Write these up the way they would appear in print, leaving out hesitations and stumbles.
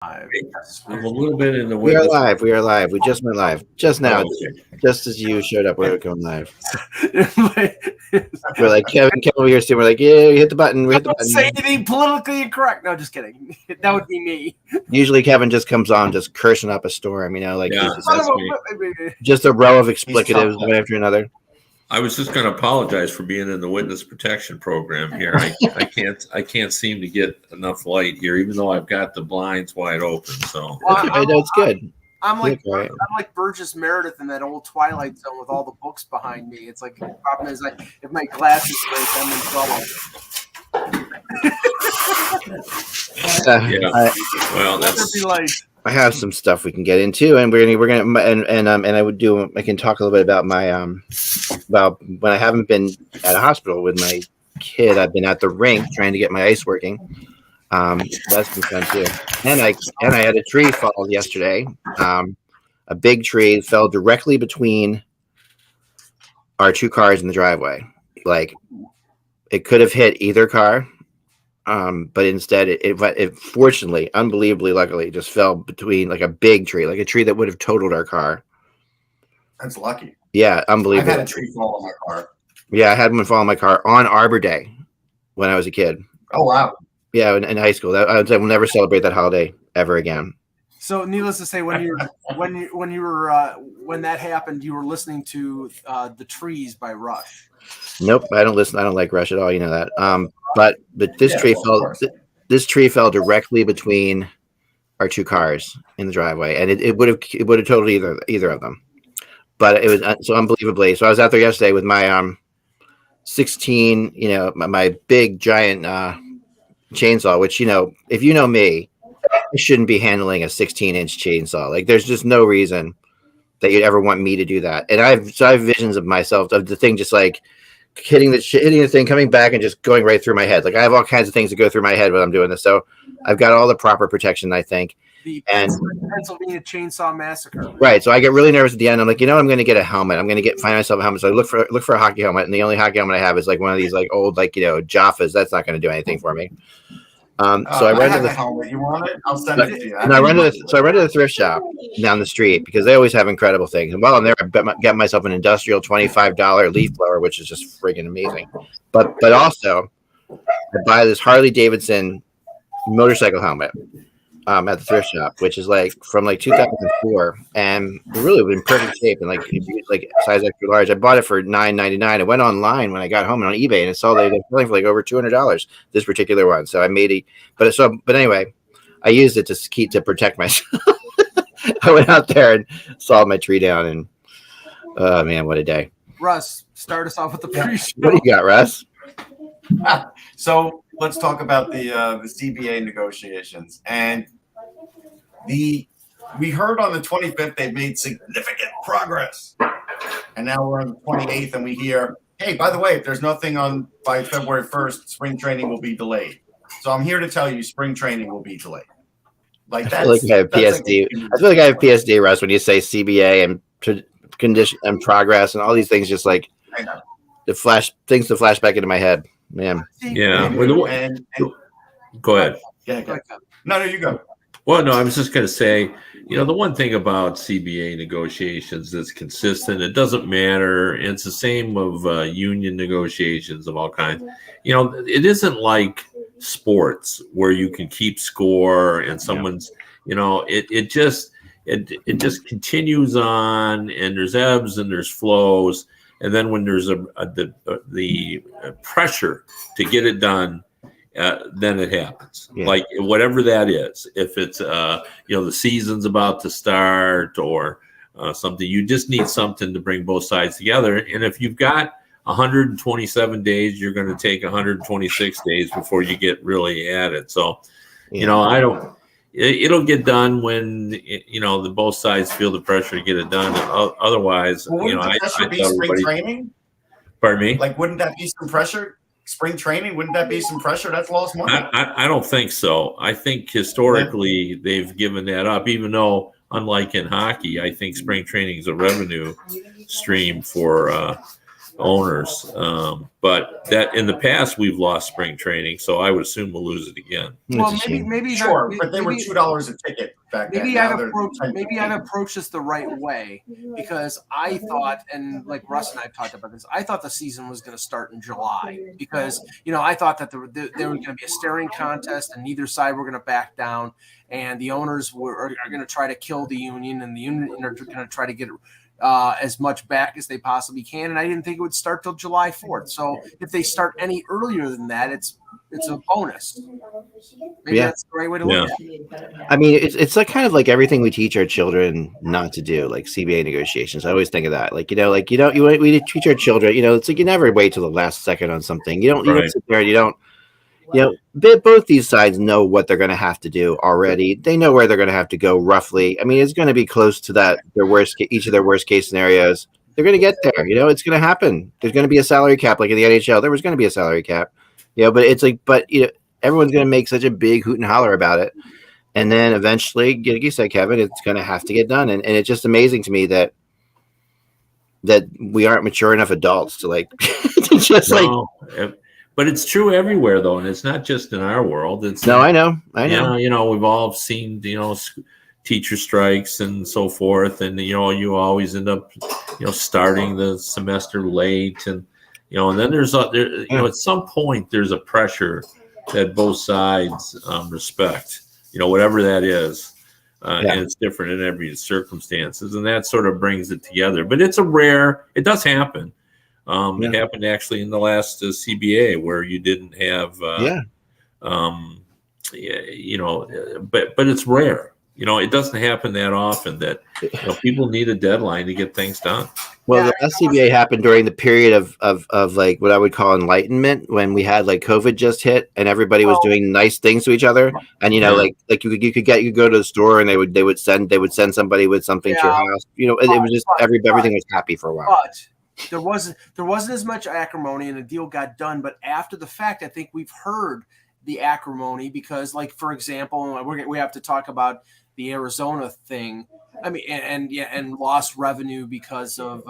I'm a little bit in the We witness. are live. We are live. We just went live. Just now. Okay. Just as you showed up, we're going live. We're like, Kevin over here, we're like, yeah, we hit the button. We hit the Don't button. say anything politically incorrect. No, just kidding. That would be me. Usually Kevin just comes on just cursing up a storm, like Yeah, that's me. just a row of explicatives one after another. I was just going to apologize for being in the witness protection program here. I can't seem to get enough light here, even though I've got the blinds wide open. So It's good. I'm like Burgess Meredith in that old Twilight Zone with all the books behind me. It's like the problem is if my glasses break, I'm in trouble. I have some stuff we can get into, and I can talk a little bit about my about when I haven't been at a hospital with my kid. I've been at the rink trying to get my ice working. That's been fun too. And I had a tree fall yesterday. A big tree fell directly between our two cars in the driveway. Like it could have hit either car. But instead it fortunately, unbelievably, luckily just fell between like a big tree, like a tree that would have totaled our car. That's lucky. Yeah, unbelievable. I've had a tree fall on my car. Yeah, I had one fall on my car on Arbor Day when I was a kid. Oh, wow. Yeah, in high school. I would say we'll never celebrate that holiday ever again. So, needless to say, when that happened, you were listening to "The Trees" by Rush. Nope, I don't listen. I don't like Rush at all. You know that. But this tree fell. This tree fell directly between our two cars in the driveway, and it would have totaled either of them. But it was so unbelievably. So I was out there yesterday with my 16, my big giant chainsaw. Which if you know me, I shouldn't be handling a 16-inch chainsaw. Like there's just no reason that you'd ever want me to do that. And I have visions of myself of the thing just like hitting the thing, coming back and just going right through my head. Like I have all kinds of things that go through my head when I'm doing this. So I've got all the proper protection, I think. The Pennsylvania Chainsaw Massacre. Right. So I get really nervous at the end. I'm like, I'm going to get a helmet. I'm going to find myself a helmet. So I look for a hockey helmet, and the only hockey helmet I have is like one of these like old Jaffas. That's not going to do anything for me. So I run to the helmet. You want it? I'll send it to you. And I run to the thrift shop down the street because they always have incredible things. And while I'm there, I get myself an industrial $25 leaf blower, which is just friggin' amazing. But also, I buy this Harley-Davidson motorcycle helmet at the thrift shop, which is like from like 2004, and really in perfect shape and like size extra large. I bought it for $9.99. I went online when I got home and on eBay, and I saw they're selling for like over $200. This particular one, so I made but anyway, I used it to protect myself. I went out there and sawed my tree down, and oh man, what a day! Russ, start us off with the pre-show. What do you got, Russ? So let's talk about the CBA negotiations. And we heard on the 25th they made significant progress. And now we're on the 28th and we hear, hey, by the way, if there's nothing by February 1st, spring training will be delayed. So I'm here to tell you spring training will be delayed. Like that. I feel like I have PSD. I feel like I have PSD, Russ, when you say CBA and condition and progress and all these things, just like things to flash back into my head. Man. Yeah. Go ahead. No, you go. Well, no, I was just going to say, the one thing about CBA negotiations that's consistent, it doesn't matter. It's the same of union negotiations of all kinds. It isn't like sports where you can keep score and someone's, it just continues on, and there's ebbs and there's flows. And then when there's the pressure to get it done, then it happens. Yeah. Like whatever that is. If it's the season's about to start or something, you just need something to bring both sides together. And if you've got 127 days, you're going to take 126 days before you get really at it. So, it'll get done when the both sides feel the pressure to get it done. Otherwise, spring training. Pardon me? Like, wouldn't that be some pressure? Spring training, wouldn't that be some pressure? That's lost money. I don't think so. I think historically they've given that up, even though, unlike in hockey, I think spring training is a revenue stream for owners. But that in the past we've lost spring training, so I would assume we'll lose it again. Well, maybe sure, but they were $2 a ticket back then. Maybe I've approached this the right way, because I thought, and like Russ and I talked about this, I thought the season was going to start in July, because I thought that there were going to be a staring contest, and neither side were going to back down, and the owners are going to try to kill the union, and the union are going to try to get as much back as they possibly can. And I didn't think it would start till July 4th. So if they start any earlier than that, it's a bonus. Maybe that's the right way to look at it. I mean, it's like kind of like everything we teach our children not to do, like CBA negotiations. I always think of that. Like, we teach our children, it's like you never wait till the last second on something. You don't sit there and you don't. Both these sides know what they're going to have to do already. They know where they're going to have to go roughly. I mean, it's going to be close to that. Each of their worst case scenarios. They're going to get there. It's going to happen. There's going to be a salary cap, like in the NHL. There was going to be a salary cap. But it's like, everyone's going to make such a big hoot and holler about it, and then eventually, like you said, Kevin, it's going to have to get done. And it's just amazing to me that we aren't mature enough adults to But it's true everywhere, though, and it's not just in our world. I know. We've all seen, teacher strikes and so forth, and you always end up, starting the semester late, and and then there's at some point there's a pressure that both sides respect, whatever that is, and it's different in every circumstances, and that sort of brings it together. But it does happen. It happened actually in the last CBA where you didn't have, but it's rare. It doesn't happen that often that people need a deadline to get things done. Well, the last CBA happened during the period of like what I would call enlightenment, when we had like COVID just hit and everybody was doing nice things to each other, and like you could go to the store and they would send somebody with something to your house. It was just everything was happy for a while. But there wasn't as much acrimony, and the deal got done. But after the fact, I think we've heard the acrimony, because, like, for example, we have to talk about the Arizona thing. I mean, and lost revenue because of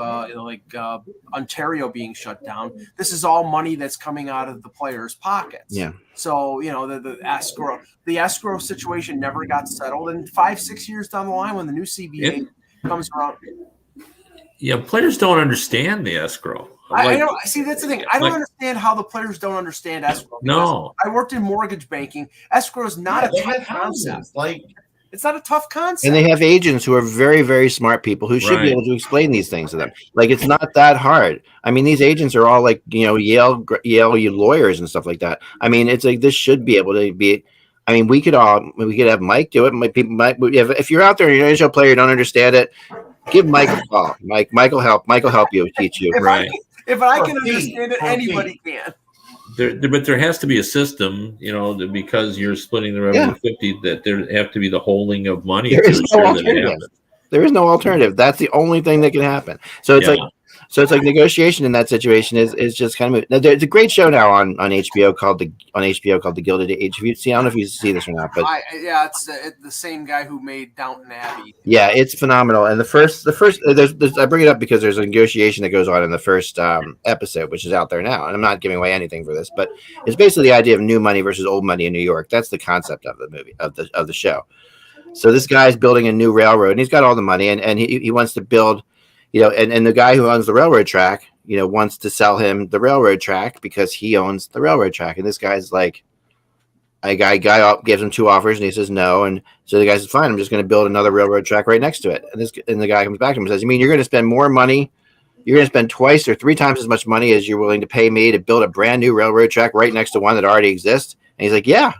Ontario being shut down. This is all money that's coming out of the players' pockets. Yeah. So the escrow situation never got settled, and 5-6 years down the line, when the new CBA comes around. Yeah, players don't understand the escrow. I don't see. That's the thing. I don't understand how the players don't understand escrow. No, I worked in mortgage banking. Escrow is not a tough concept. It's not a tough concept. And they have agents who are very, very smart people who should be able to explain these things to them. Like, it's not that hard. I mean, these agents are all like, Yale lawyers and stuff like that. I mean, it's like, this should be able to be. I mean, we could have Mike do it. If you're out there and you're an NHL player, you don't understand it, give Mike a call. Mike will help. Mike will help you, teach you. If I can understand it, anybody can. But there has to be a system, because you're splitting the revenue 50, that there have to be the holding of money. There is no alternative. There is no alternative. That's the only thing that can happen. So it's like negotiation in that situation is just kind of. Now, there's a great show now on HBO called The Gilded Age. I don't know if you see this or not, but it's the same guy who made Downton Abbey. Yeah, it's phenomenal. And the first I bring it up because there's a negotiation that goes on in the first episode, which is out there now. And I'm not giving away anything for this, but it's basically the idea of new money versus old money in New York. That's the concept of the movie of the show. So this guy's building a new railroad, and he's got all the money, and he wants to build. And the guy who owns the railroad track, wants to sell him the railroad track because he owns the railroad track. And this guy's like, a guy gives him two offers, and he says no. And so the guy says, fine, I'm just going to build another railroad track right next to it. And the guy comes back to him and says, you mean you're going to spend more money? You're going to spend twice or three times as much money as you're willing to pay me to build a brand new railroad track right next to one that already exists? And he's like, yeah.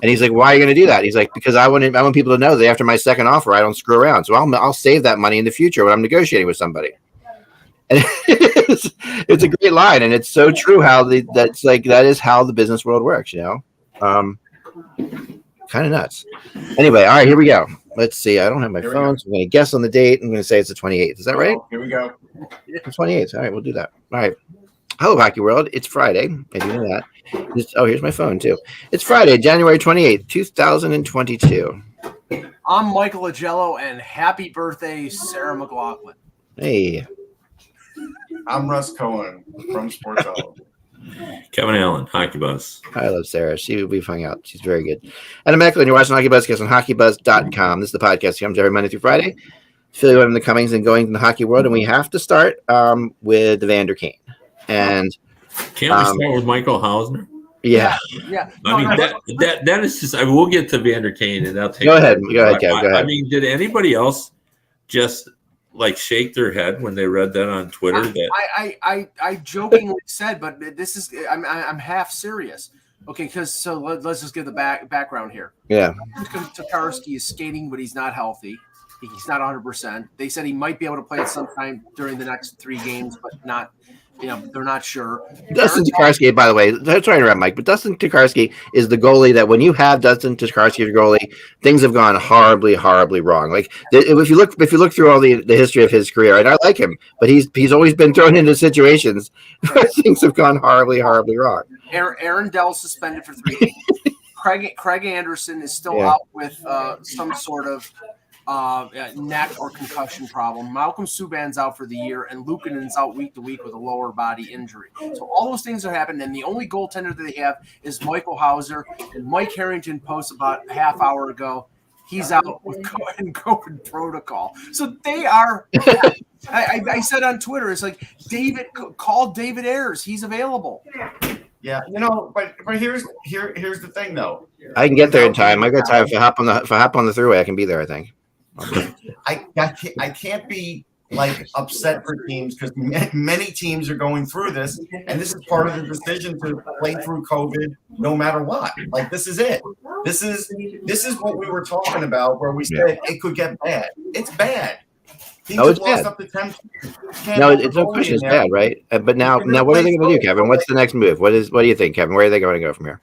And he's like, why are you going to do that? He's like, because I want people to know that after my second offer, I don't screw around. So I'll save that money in the future when I'm negotiating with somebody. And it's a great line, and it's so true how that is how the business world works. Kind of nuts. Anyway, all right, here we go. Let's see. I don't have my phone, so I'm going to guess on the date. I'm going to say it's the 28th. Is that right? Here we go. The 28th. All right, we'll do that. All right. Hello, Hockey World. It's Friday. I do know that. Here's my phone, too. It's Friday, January 28th, 2022. I'm Michael Agello, and happy birthday, Sarah McLaughlin. Hey. I'm Russ Cohen from Sports Hall. Kevin Allen, Hockey Buzz. I love Sarah. We've hung out. She's very good. And I'm Michael, and you're watching Hockey Buzzcast on HockeyBuzz.com. This is the podcast that comes every Monday through Friday. Fill you in the comings and goings in the hockey world, and we have to start with the Vander Kane. And can't we start with Michael Hausner? Yeah. No, I mean that is just. I mean, we'll get to Vander Kane, and I'll take. Go ahead, Kev. Go ahead. I mean, did anybody else just like shake their head when they read that on Twitter? I jokingly said, but this is I'm half serious. Okay, because let's just give the background here. Yeah. Tokarski is skating, but he's not healthy. He's not 100%. They said he might be able to play at some time during the next 3 games, but not. They're not sure. Dustin Tokarski, by the way, sorry to interrupt, Mike, but Dustin Tokarski is the goalie that when you have Dustin Tokarski as your goalie, things have gone horribly, horribly wrong. Like if you look through all the history of his career, and I like him, but he's always been thrown into situations where things have gone horribly, horribly wrong. Aaron Dell suspended for 3 games. Craig Anderson is still out with some sort of neck or concussion problem. Malcolm Subban's out for the year, and Luukkonen's out week to week with a lower body injury. So all those things are happening, and the only goaltender that they have is Michael Hauser. And Mike Harrington posts about a half hour ago, he's out with COVID protocol. So they are. I said on Twitter, it's like call David Ayers. He's available. Yeah, but here's the thing though. I can get there in time. I got time. If I hop on the throughway, I can be there, I think. I can't be like upset for teams because many teams are going through this, and this is part of the decision to play through COVID no matter what. Like this is it. This is what we were talking about where we said it could get bad. It's bad. Teams It's have lost bad. up to 10. No, it's no question. It's bad, right? But now, what are they going to do, Kevin? What's the next move? What do you think, Kevin? Where are they going to go from here?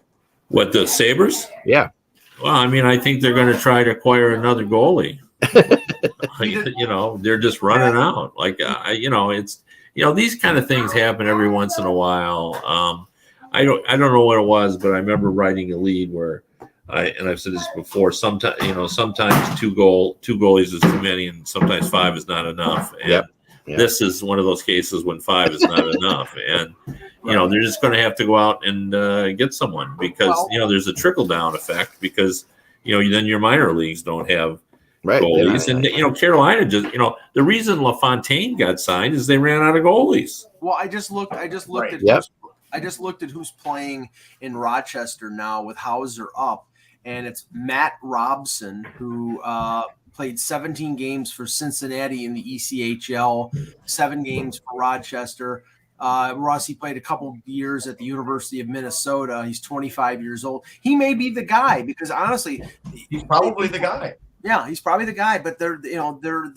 What, the Sabres? Yeah. Well, I mean, I think they're going to try to acquire another goalie. They're just running out. Like, it's these kind of things happen every once in a while. I don't know what it was, but I remember writing a lead where I've said this before. Sometimes two goalies is too many, and sometimes 5 is not enough. And this is one of those cases when 5 is not enough, and they're just going to have to go out and get someone because there's a trickle down effect because then your minor leagues don't have goalies, and Carolina just the reason LaFontaine got signed is they ran out of goalies. Well, I just looked at who's playing in Rochester now with Hauser up, and it's Matt Robson who played 17 games for Cincinnati in the ECHL, 7 games for Rochester. He played a couple years at the University of Minnesota. He's 25 years old. He may be the guy because honestly, he's probably the guy. Yeah, he's probably the guy. But their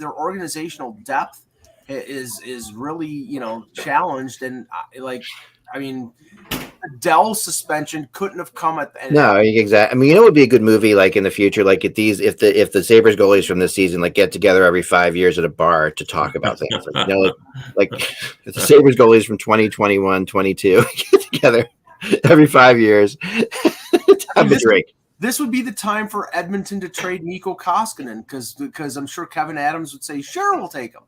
organizational depth is really challenged, and Dell's suspension couldn't have come at the end. No, exactly. I mean, it would be a good movie, like in the future, like if the Sabres goalies from this season like get together every 5 years at a bar to talk about things. Like if the Sabres goalies from 2021, 22 get together every 5 years to have a drink. This would be the time for Edmonton to trade Mikko Koskinen because I'm sure Kevin Adams would say, "Sure, we'll take him."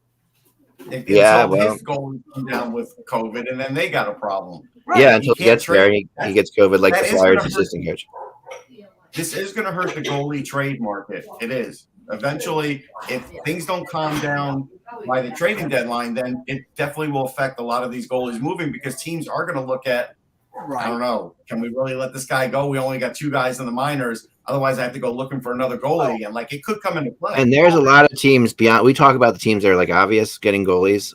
His goalies come down with COVID, and then they got a problem. Right. Yeah, until he gets there, he gets COVID like the Flyers assistant coach. This is going to hurt the goalie trade market. It is. Eventually, if things don't calm down by the trading deadline, then it definitely will affect a lot of these goalies moving because teams are going to look at, I don't know, can we really let this guy go? We only got 2 guys in the minors. Otherwise, I have to go looking for another goalie again. Like, it could come into play. And there's a lot of teams beyond – we talk about the teams that are, like, obvious getting goalies.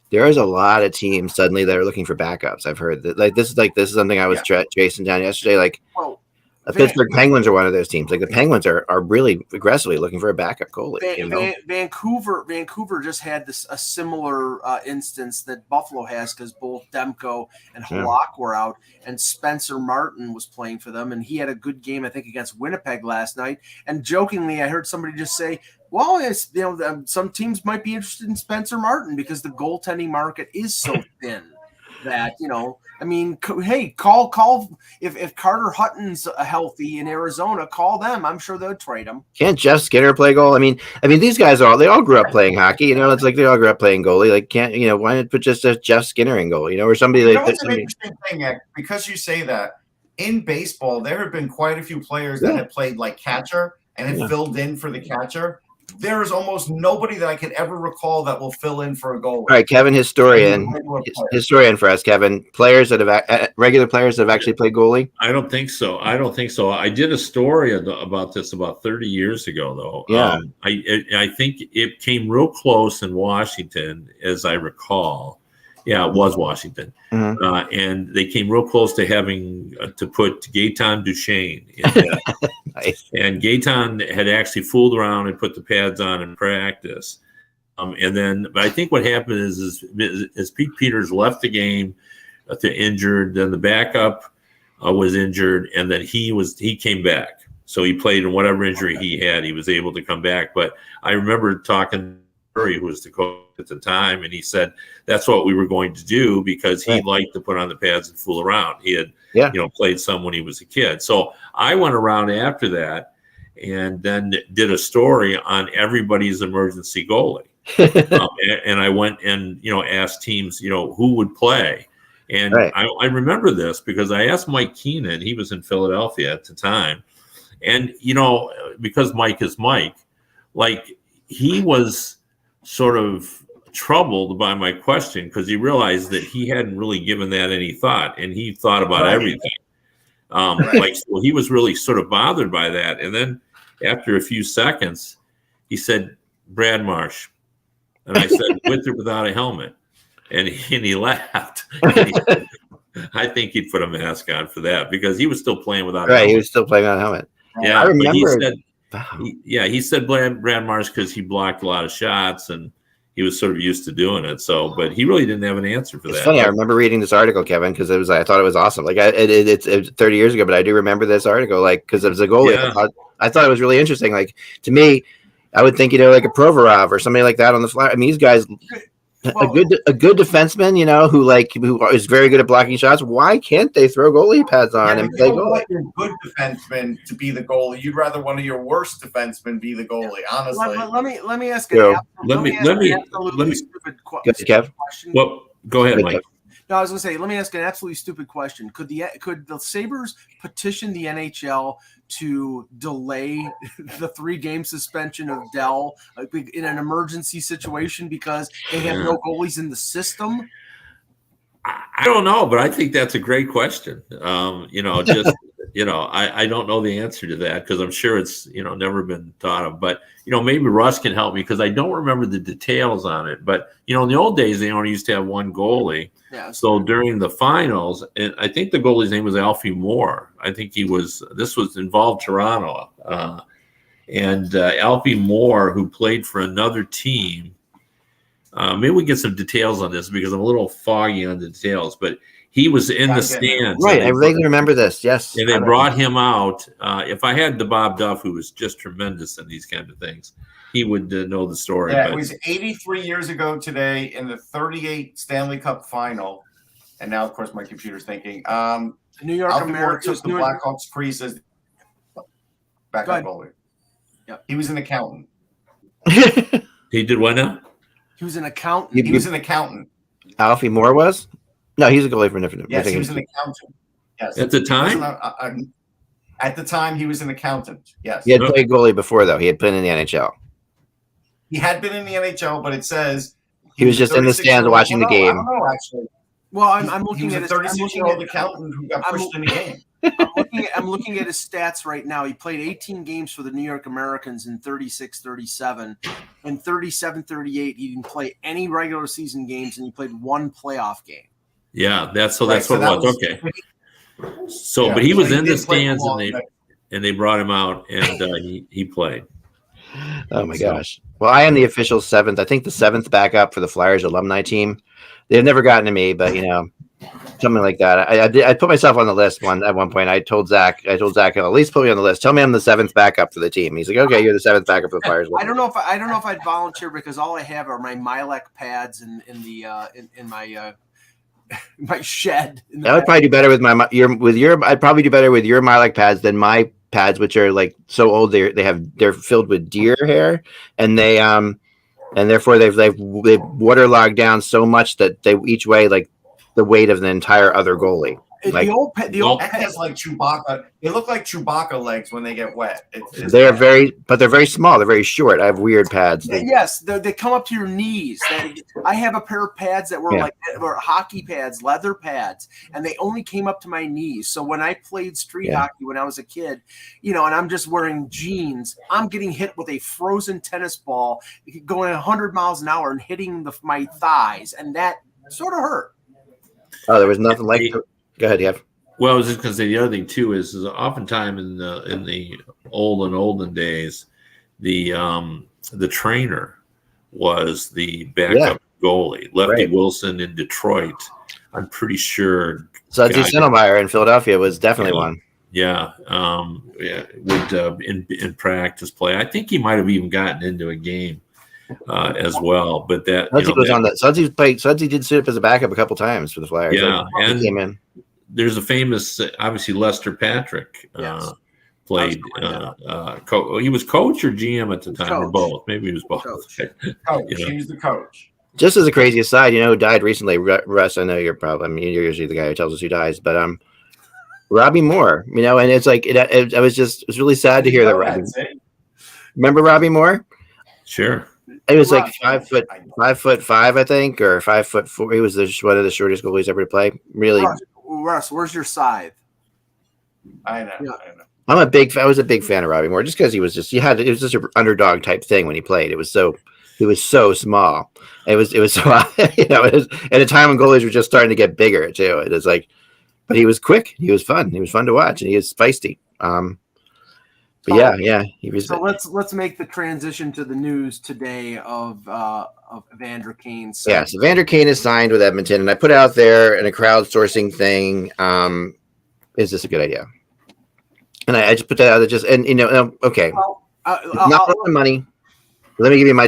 There is a lot of teams suddenly that are looking for backups. I've heard that. This is something I was chasing down yesterday. Like, the Pittsburgh Penguins are one of those teams. Like, the Penguins are really aggressively looking for a backup goalie. Vancouver just had a similar instance that Buffalo has because both Demko and Halak were out, and Spencer Martin was playing for them, and he had a good game, I think, against Winnipeg last night. And jokingly, I heard somebody just say, well, some teams might be interested in Spencer Martin because the goaltending market is so thin. that, I mean, hey, call if Carter Hutton's healthy in Arizona, call them. I'm sure they'll trade him. Can't Jeff Skinner play goal? I mean, these guys they all grew up playing hockey. It's like they all grew up playing goalie. Like, why not put just a Jeff Skinner in goal? Or somebody like what's an interesting thing, because you say that in baseball, there have been quite a few players that have played like catcher and have filled in for the catcher. There is almost nobody that I can ever recall that will fill in for a goalie. All right, Kevin, historian for us, Kevin. Regular players that have actually played goalie? I don't think so. I did a story about this about 30 years ago, though. Yeah. I think it came real close in Washington, as I recall. Yeah, it was Washington. Mm-hmm. And they came real close to having to put Gaetan Duchesne in there. Nice. And Gaetan had actually fooled around and put the pads on in practice. But I think what happened is Pete Peters left the game to injured, then the backup was injured, and then he came back. So he played in whatever injury he had. He was able to come back. But I remember talking to Murray, who was the coach at the time, and he said that's what we were going to do because he liked to put on the pads and fool around. He had played some when he was a kid. So I went around after that and then did a story on everybody's emergency goalie. And I went and asked teams who would play. And I remember this because I asked Mike Keenan. He was in Philadelphia at the time. And because Mike is Mike, like he was sort of troubled by my question because he realized that he hadn't really given that any thought, and he thought about everything. So he was really sort of bothered by that. And then after a few seconds, he said, "Brad Marsh," and I said, "With or without a helmet?" And he laughed. And he said, I think he'd put a mask on for that because he was still playing without a helmet. He was still playing without a helmet. Yeah, I remember. He said Brad Marsh because he blocked a lot of shots and he was sort of used to doing it. So, but he really didn't have an answer for that. It's funny. I remember reading this article, Kevin, because I thought it was awesome. Like it's 30 years ago, but I do remember this article, like because it was a goalie. Yeah. I thought it was really interesting. Like to me, I would think like a Provorov or somebody like that on the fly. I mean, these guys. A good defenseman, who is very good at blocking shots. Why can't they throw goalie pads on and play goalie? Like your good defenseman to be the goalie. You'd rather one of your worst defensemen be the goalie. Honestly, let me ask you. Let me stupid question. Well, go ahead, Mike. No, I was going to say, let me ask an absolutely stupid question. Could the Sabres petition the NHL to delay the 3-game suspension of Dell in an emergency situation because they have no goalies in the system? I don't know, but I think that's a great question. I don't know the answer to that because I'm sure it's, never been thought of. But, maybe Russ can help me because I don't remember the details on it. But, in the old days, they only used to have one goalie. Yeah. So during the finals, and I think the goalie's name was Alfie Moore. I think this was involved Toronto. And Alfie Moore, who played for another team, maybe we get some details on this because I'm a little foggy on the details, but he was in the stands. Right. I vaguely remember this. Yes. And they brought him out. If I had the Bob Duff, who was just tremendous in these kind of things, he would know the story. Yeah, it was 83 years ago today in the 38 Stanley Cup final. And now, of course, my computer's thinking. New York Americans took the Blackhawks crease as backup goalie. Yep. He was an accountant. He did what now? He was an accountant. He was an accountant. Alfie Moore was? No, he's a goalie for different. Yes, he was an accountant. Yes. At the time? At the time, he was an accountant. Yes. He had played goalie before, though. He had been in the NHL. He had been in the NHL, but it says he was just in the stands watching the game. I don't know, actually. Well, I'm looking at a 36-year-old accountant who got pushed in the game. I'm looking at his stats right now. He played 18 games for the New York Americans in 36-37. In 37-38, he didn't play any regular season games, and he played one playoff game. Yeah, that's what it was. Okay. So, yeah, but he was in the stands, and they brought him out, and he played. Oh my gosh! Well, I am the official 7th. I think the 7th backup for the Flyers alumni team. They've never gotten to me, but something like that. I put myself on the list at one point. I told Zach, at least put me on the list. Tell me I'm the 7th backup for the team. He's like, okay, you're the 7th backup for the Flyers. I don't know if I'd volunteer because all I have are my Milek pads in my shed. I would probably do better with I'd probably do better with your Milac pads than my pads, which are like so old they're filled with deer hair, and they and therefore they've waterlogged down so much that they each weigh like the weight of the entire other goalie. Like, the old that has like Chewbacca. They look like Chewbacca legs when they get wet. They're very small. They're very short. I have weird pads. Yes, they come up to your knees. I have a pair of pads that were were hockey pads, leather pads, and they only came up to my knees. So when I played street hockey when I was a kid, and I'm just wearing jeans, I'm getting hit with a frozen tennis ball going 100 miles an hour and hitting my thighs, and that sort of hurt. Oh, there was nothing like it. Go ahead, Jeff. Well, I was just going to say the other thing too is oftentimes in the olden days, the trainer was the backup goalie. Lefty Wilson in Detroit, I'm pretty sure. Sudsy Sinelmeyer in Philadelphia was definitely one. Yeah, would in practice play. I think he might have even gotten into a game as well. But that Sudsy was on that. Sudsy did sit up as a backup a couple times for the Flyers. Yeah, and he came in. There's a famous, obviously Lester Patrick played. He was coach or GM at the time, or both. Maybe he was both. Coach. He was the coach. Just as a crazy aside, who died recently? Russ, I know you're you're usually the guy who tells us who dies, but Robbie Moore. And it's like it was really sad to hear that. Robbie. Remember Robbie Moore? Sure. He was like 5'5", I think, or 5'4". He was one of the shortest goalies ever to play. Really. Russ, where's your scythe? I know. I was a big fan of Robbie Moore just because it was just an underdog type thing when he played. He was so small. It was so it was at a time when goalies were just starting to get bigger too. It was like, but he was quick. He was fun. He was fun to watch, and he was feisty. But he was. So let's make the transition to the news today of Vander Kane. Yeah, so Vander Kane is signed with Edmonton, and I put out there in a crowdsourcing thing. Is this a good idea? And I just put that out there. Okay. Well, not for the money. Let me give you my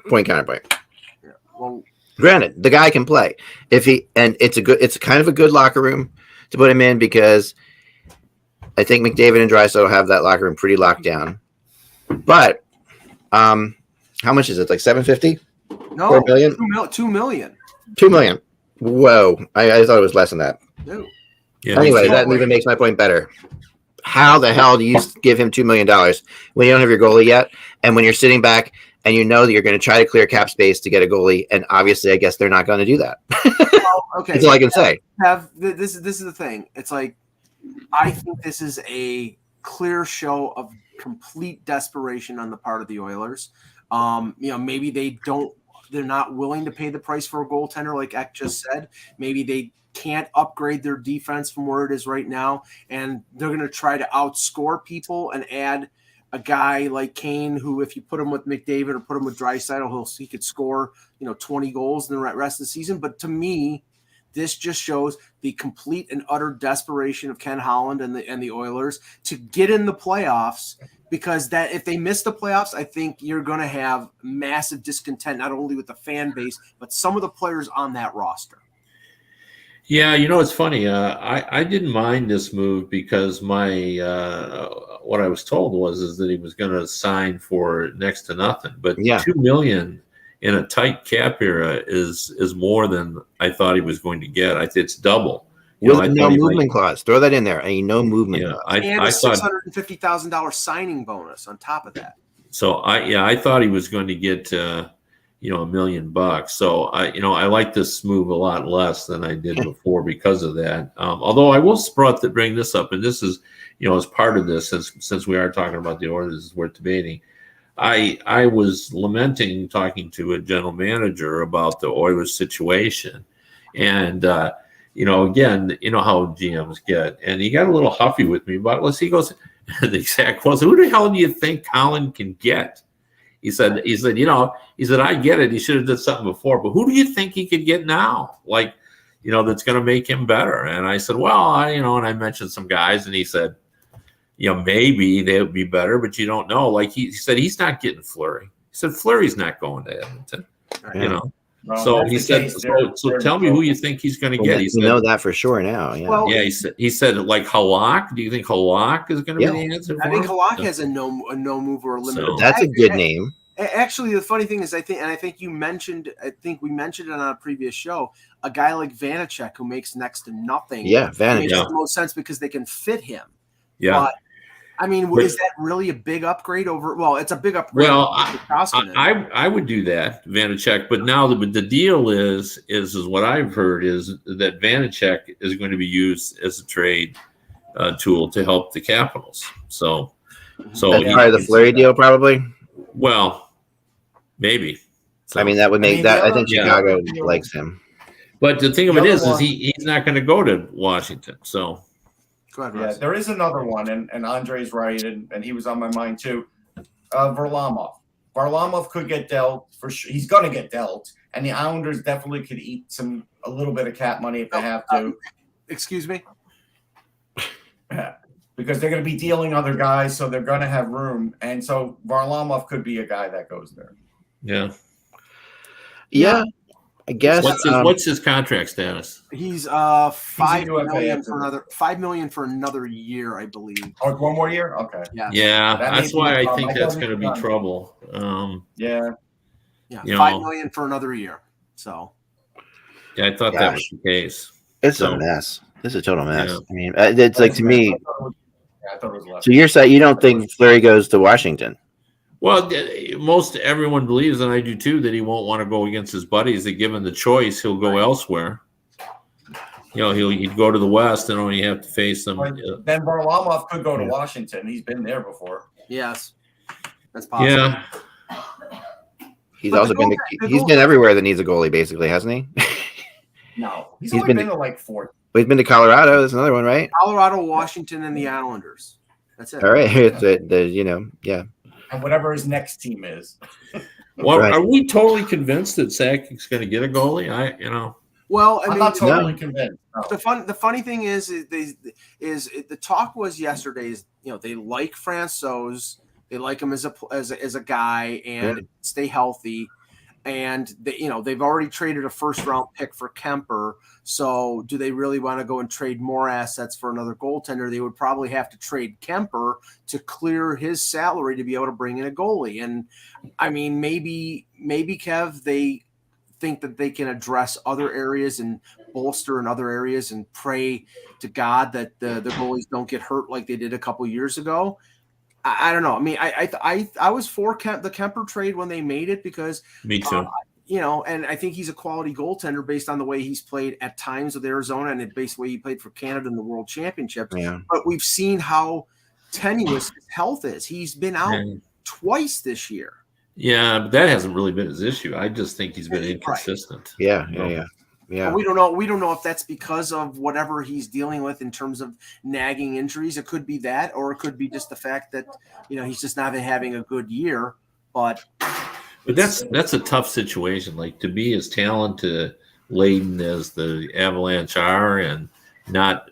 point counterpoint. Yeah, well, granted, the guy can play it's kind of a good locker room to put him in because I think McDavid and Draisaitl have that locker room pretty locked down. But how much is it? Like $750? No, $4 million? $2 million. $2 million. Whoa! I thought it was less than that. No. Yeah, anyway, that even makes my point better. How the hell do you give him $2 million when you don't have your goalie yet, and when you're sitting back and you know that you're going to try to clear cap space to get a goalie, and obviously, I guess they're not going to do that. Well, okay, that's all I can say. This is the thing. It's like I think this is a clear show of complete desperation on the part of the Oilers. Maybe they're not willing to pay the price for a goaltender, like Eck just said. Maybe they can't upgrade their defense from where it is right now, and they're going to try to outscore people and add a guy like Kane, who, if you put him with McDavid or put him with Draisaitl, he could score 20 goals in the rest of the season. But to me, this just shows the complete and utter desperation of Ken Holland and the Oilers to get in the playoffs, because that if they miss the playoffs, I think you're going to have massive discontent, not only with the fan base, but some of the players on that roster. Yeah, it's funny. I didn't mind this move because my what I was told is that he was going to sign for next to nothing. But $2 million in a tight cap era is more than I thought he was going to get. It's double. With no movement clause. Throw that in there. No movement clause. And a $650,000 signing bonus on top of that. So I thought he was going to get $1 million. So I like this move a lot less than I did before because of that. Although I will bring this up, and this is as part of this, since we are talking about the Oilers, is worth debating. I was lamenting talking to a general manager about the Oilers situation, and again, how GMs get, and he got a little huffy with me about this. He goes, the exact quote, "Who the hell do you think Colin can get?" He said, I get it. He should have done something before, but who do you think he could get now? That's going to make him better. And I said, well, and I mentioned some guys, and he said, maybe they would be better, but you don't know. Like he said, he's not getting Fleury. He said, Fleury's not going to Edmonton, Well, So that's he the said, case. so tell me who you think he's going to get. He We said, know that for sure now. Yeah. Well, yeah, he said like Halak. Do you think Halak is going to Yeah. be the answer for I think him? Halak has a no move or a limited. So- That's a good name. Actually, the funny thing is, I think we mentioned it on a previous show. A guy like Vanacek who makes next to nothing. Yeah, Vander. Makes Yeah. the most sense because they can fit him. Yeah. But, I mean, But- is that really a big upgrade over? Well, it's a big upgrade. Well, over Koskinen. I would do that, Vanacek. But now the deal is what I've heard is that Vanacek is going to be used as a trade tool to help the Capitals. So That's part of the he's- Fleury deal, probably. Well, maybe. So, I mean, that would make mean, that. the I think other- Chicago yeah. likes him. but the thing of The it other is one- he's not going to go to Washington. So Go ahead, Yeah, Russ. there is another one, and Andre's right, and he was on my mind too. Varlamov. Varlamov could get dealt for sure. He's going to get dealt, and the Islanders definitely could eat a little bit of cap money if they have to, Excuse me. because they're going to be dealing other guys, so they're going to have room, and so Varlamov could be a guy that goes there. yeah, Yeah, I guess. what's his contract status? He's He's $5 a UFA million after for this. another $5 million for another year, I believe. Oh, one more year? Okay. Yeah. Yeah, That may that's be why a I problem. think I that's thought going to it be was done. trouble. Yeah. Yeah, You $5 know. million for another year. So Yeah, I thought that Gosh. was the case. It's So- a mess. It's a total mess. Yeah. I mean, it's like to me. I thought it was less. So you're saying you don't think Fleury goes to Washington? Well, everyone believes, and I do too, that he won't want to go against his buddies. That given the choice, he'll go elsewhere. You know, he'd go to the West and only have to face them. But then Varlamov could go to Washington. He's been there before. yes, that's possible. Yeah, He's But also the been. goal- He's been everywhere that needs a goalie, basically, hasn't he? No. He's He's only been- been to like 4. He's been to Colorado. That's another one, right? Colorado, Washington, and the Islanders. That's it. All right. Yeah. And whatever his next team is. well, Right. are we totally convinced that Sakic's going to get a goalie? Well, I I'm mean, not totally convinced. No. the funny thing is the talk was yesterday is they like Francouz, they like him as a guy and stay healthy, and they've already traded a first round pick for Kemper. So do they really want to go and trade more assets for another goaltender? They would probably have to trade Kemper to clear his salary to be able to bring in a goalie. And I mean, maybe Kev, they think that they can address other areas and bolster in other areas and pray to God that the goalies don't get hurt like they did a couple years ago. I don't know. I mean, I was for the Kemper trade when they made it because Me too. and I think he's a quality goaltender based on the way he's played at times with Arizona and based the way he played for Canada in the World Championships. Yeah. But we've seen how tenuous his health is. He's been out twice this year. Yeah, but that hasn't really been his issue. I just think he's been inconsistent. Yeah. But we don't know if that's because of whatever he's dealing with in terms of nagging injuries. It could be that, or it could be just the fact that he's just not been having a good year. But that's a tough situation. Like to be as talented laden as the Avalanche are, and not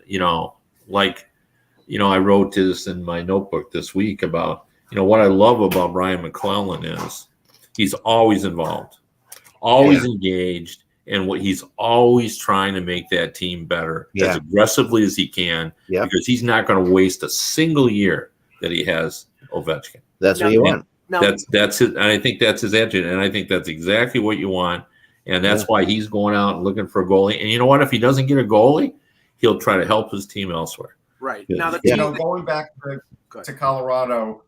I wrote this in my notebook this week about what I love about Brian McClellan is he's always involved, always engaged. And he's always trying to make that team better as aggressively as he can, because he's not going to waste a single year that he has Ovechkin. That's what you want. That's it. And I think that's his attitude. And I think that's exactly what you want. And that's why he's going out and looking for a goalie. And you know what? If he doesn't get a goalie, he'll try to help his team elsewhere. Right. Yeah. Now the team Going back to Colorado,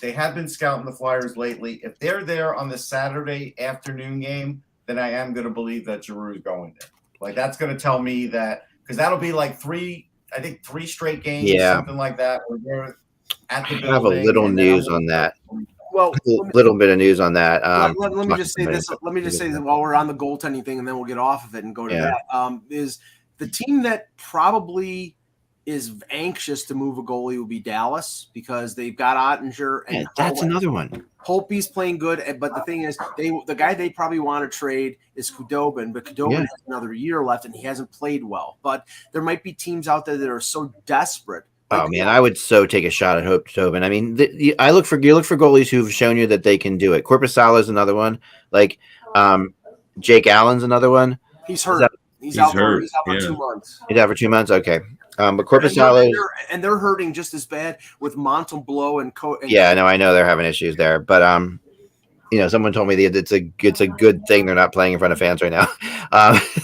they have been scouting the Flyers lately. If they're there on the Saturday afternoon game, then I am going to believe that Giroux's going there. Like that's going to tell me that, because that'll be like three straight games, something like that. Where they're at the I have a little news on that. Well, little bit of news on that. let me just say this. Let me just say that while we're on the goaltending thing, and then we'll get off of it and go to that. Is the team that probably is anxious to move a goalie will be Dallas, because they've got Ottinger and that's another one. Holtby's playing good, but the thing is, the guy they probably want to trade is Khudobin, but Khudobin has another year left and he hasn't played well. But there might be teams out there that are so desperate. Oh man, I would so take a shot at Tobin. I mean, you look for goalies who've shown you that they can do it. Korpisalo is another one. Like, Jake Allen's another one. He's hurt. that- He's out for Yeah. 2 months. He's out for 2 months. Okay. But And Korpisalo. they're hurting just as bad with Montembeau and Yeah, no, I know they're having issues there, but someone told me that it's a good thing they're not playing in front of fans right now.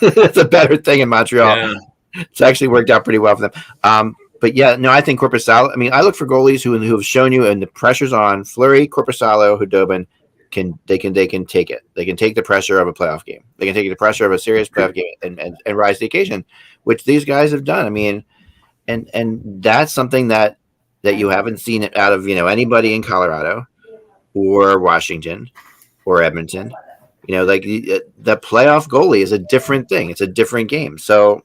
It's a better thing in Montreal. Yeah. It's actually worked out pretty well for them. But yeah, no, I think Korpisalo. I mean, I look for goalies who have shown you, and the pressure's on. Fleury, Korpisalo, Hudobin they can take it. They can take the pressure of a playoff game. They can take the pressure of a serious playoff game and rise to the occasion, which these guys have done. I mean, and that's something that you haven't seen out of anybody in Colorado or Washington or Edmonton. Like the playoff goalie is a different thing. It's a different game. So.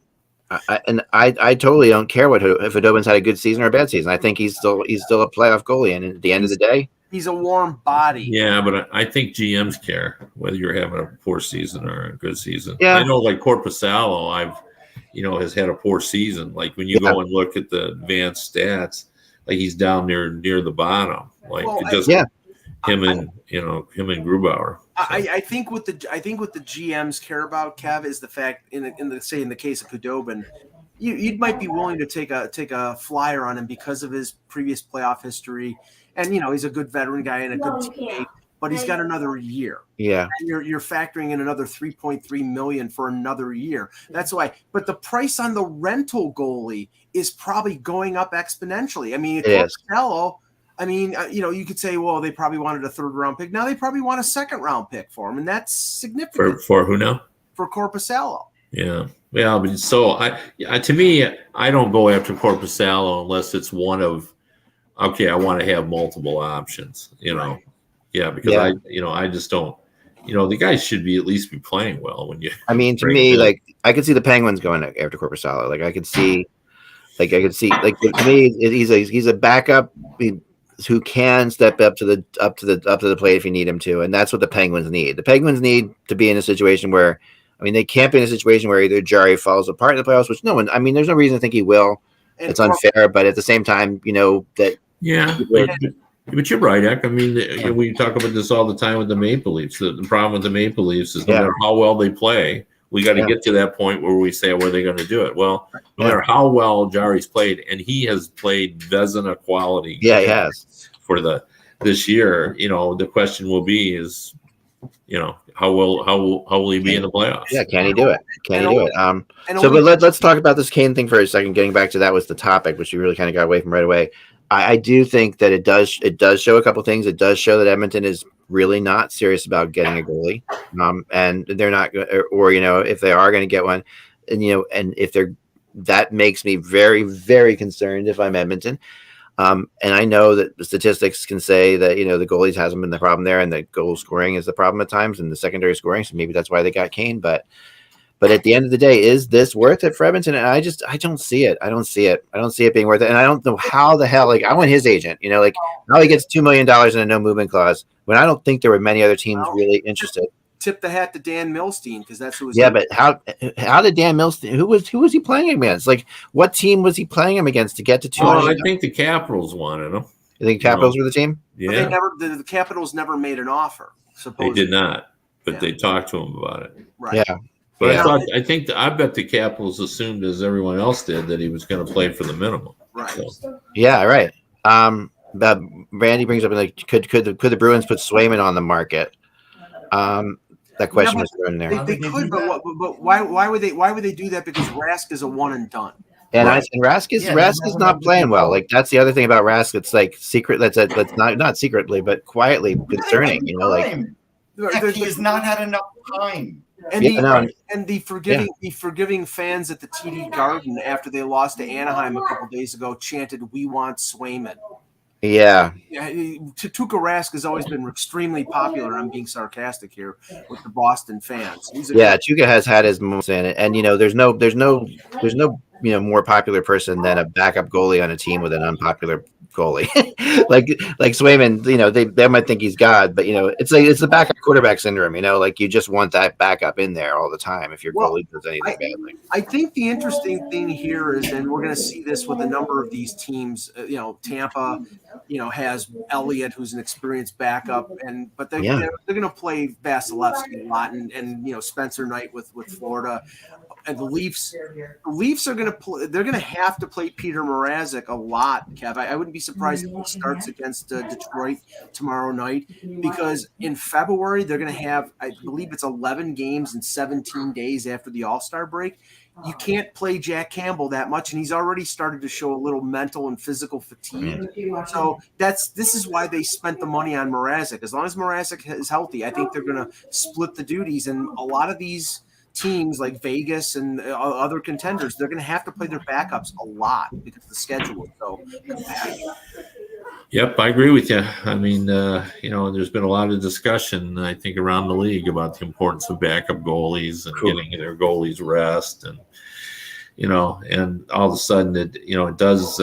I totally don't care if Hudobin's had a good season or a bad season. I think he's still a playoff goalie, and at the end of the day, he's a warm body. Yeah, but I think GMs care whether you're having a poor season or a good season. Yeah. I know, like Korpisalo, has had a poor season. Like when you go and look at the advanced stats, like he's down near the bottom. Like him and Grubauer. So. I think what the GMs care about, Kev, is the fact in the case of Hudobin, you might be willing to take a flyer on him because of his previous playoff history, and he's a good veteran guy and a good teammate, but he's got another year. Yeah, and you're factoring in another $3.3 million for another year. That's why. But the price on the rental goalie is probably going up exponentially. I mean, Costello. I mean, you could say, well, they probably wanted a 3rd round pick. Now they probably want a 2nd round pick for him, and that's significant. For who now? For Korpisalo. Yeah. Yeah, but so to me, I don't go after Korpisalo unless it's one of, okay, I want to have multiple options. Right. Yeah, because I just don't. The guys should at least be playing well when you. I mean, to me, like I could see the Penguins going after Korpisalo. Like I could see, to me, he's a backup who can step up to the plate if you need him to, and that's what the Penguins need. The Penguins need to be in a situation where, they can't be in a situation where either Jarry falls apart in the playoffs, which there's no reason to think he will. It's unfair, but at the same time, that. Yeah, but you're right, Eck. I mean, we talk about this all the time with the Maple Leafs. The problem with the Maple Leafs is no matter how well they play, we got to get to that point where we say, where are they going to do it? Well, no matter how well Jarry's played, and he has played Vezina quality. Yeah, he has. For this year, the question will be is, how will he be in the playoffs? Yeah, can he do it? But let's talk about this Kane thing for a second. Getting back to that was the topic, which we really kind of got away from right away. I do think that it does show a couple things. It does show that Edmonton is really not serious about getting a goalie, and they're not, or if they are going to get one, and if they're, that makes me very, very concerned if I'm Edmonton. And I know that the statistics can say that the goalies hasn't been the problem there, and the goal scoring is the problem at times, and the secondary scoring. So maybe that's why they got Kane, but at the end of the day, is this worth it for Edmonton? And I don't see it. I don't see it being worth it. And I don't know how the hell, I want his agent, how he gets $2 million in a no movement clause when I don't think there were many other teams really interested. Tip the hat to Dan Milstein, because that's who was. Yeah, but how did Dan Milstein? Who was he playing against? What team was he playing him against to get to $2 million? I think the Capitals wanted him. You think Capitals were the team? Yeah, the Capitals never made an offer. Supposedly. They did not, but they talked to him about it. Right. Yeah. But I bet the Capitals assumed, as everyone else did, that he was going to play for the minimum. Right. So. Yeah. Right. But Randy brings up could the Bruins put Swayman on the market? That question was thrown in there. They could, but why would they do that? Because Rask is a one and done. And Rask is not playing well. That's the other thing about Rask. It's secret. That's not secretly, but quietly concerning. He has not had enough time. And the forgiving fans at the TD Garden after they lost to Anaheim a couple days ago chanted, "We want Swayman." Yeah. Tuukka Rask has always been extremely popular. I'm being sarcastic here with the Boston fans. Tuukka has had his moments in it, and there's no more popular person than a backup goalie on a team with an unpopular goalie. like Swayman, they might think he's God, but it's the backup quarterback syndrome. Like you just want that backup in there all the time if your goalie does anything badly. I think the interesting thing here is, and we're going to see this with a number of these teams. Tampa, has Elliott, who's an experienced backup, but they're going to play Vasilevsky a lot, and Spencer Knight with Florida. And the Leafs are going to play. They're going to have to play Peter Mrazek a lot, Kev. I wouldn't be surprised if he starts against Detroit tomorrow night, because in February they're going to have, I believe it's 11 games in 17 days after the All-Star break. You can't play Jack Campbell that much, and he's already started to show a little mental and physical fatigue. So this is why they spent the money on Mrazek. As long as Mrazek is healthy, I think they're going to split the duties, and a lot of these teams like Vegas and other contenders, they're going to have to play their backups a lot because the schedule is so competitive. Yep, I agree with you. I mean, there's been a lot of discussion, I think, around the league about the importance of backup goalies and getting their goalies rest, and and all of a sudden it does.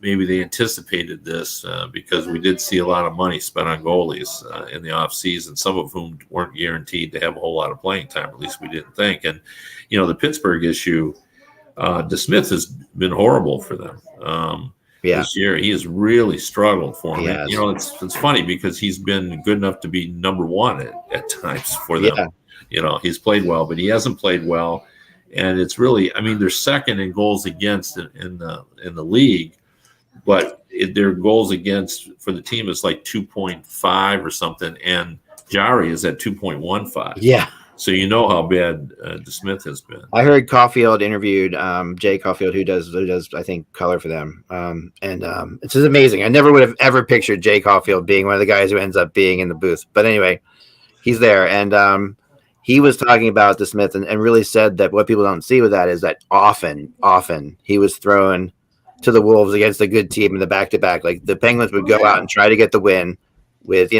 Maybe they anticipated this because we did see a lot of money spent on goalies in the offseason, some of whom weren't guaranteed to have a whole lot of playing time. At least we didn't think. And, the Pittsburgh issue, DeSmith has been horrible for them this year. He has really struggled for them. It's funny because he's been good enough to be number one at times for them. He's played well, but he hasn't played well. And it's really, they're second in goals against in the league. But their goals against for the team is like 2.5 or something, and Jari is at 2.15. Yeah. So how bad DeSmith has been. I heard Caulfield interviewed Jay Caulfield, who does I think color for them, and it's just amazing. I never would have ever pictured Jay Caulfield being one of the guys who ends up being in the booth. But anyway, he's there, and he was talking about DeSmith and really said that what people don't see with that is that often he was thrown to the Wolves against a good team in the back-to-back. Like the Penguins would go out and try to get the win with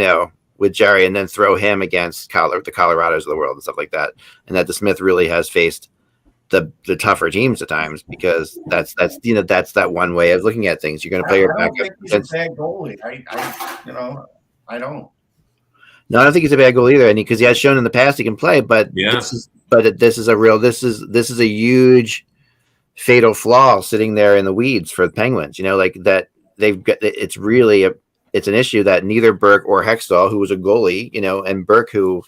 Jerry, and then throw him against the Colorados of the world and stuff like that. And that DeSmith really has faced the tougher teams at times, because that's that one way of looking at things. You're going to play your backup. He's a bad goalie. I don't. No, I don't think he's a bad goalie either, and because he has shown in the past he can play. But this is a huge fatal flaw sitting there in the weeds for the Penguins. That they've got. It's really it's an issue that neither Burke or Hextall, who was a goalie, and Burke, who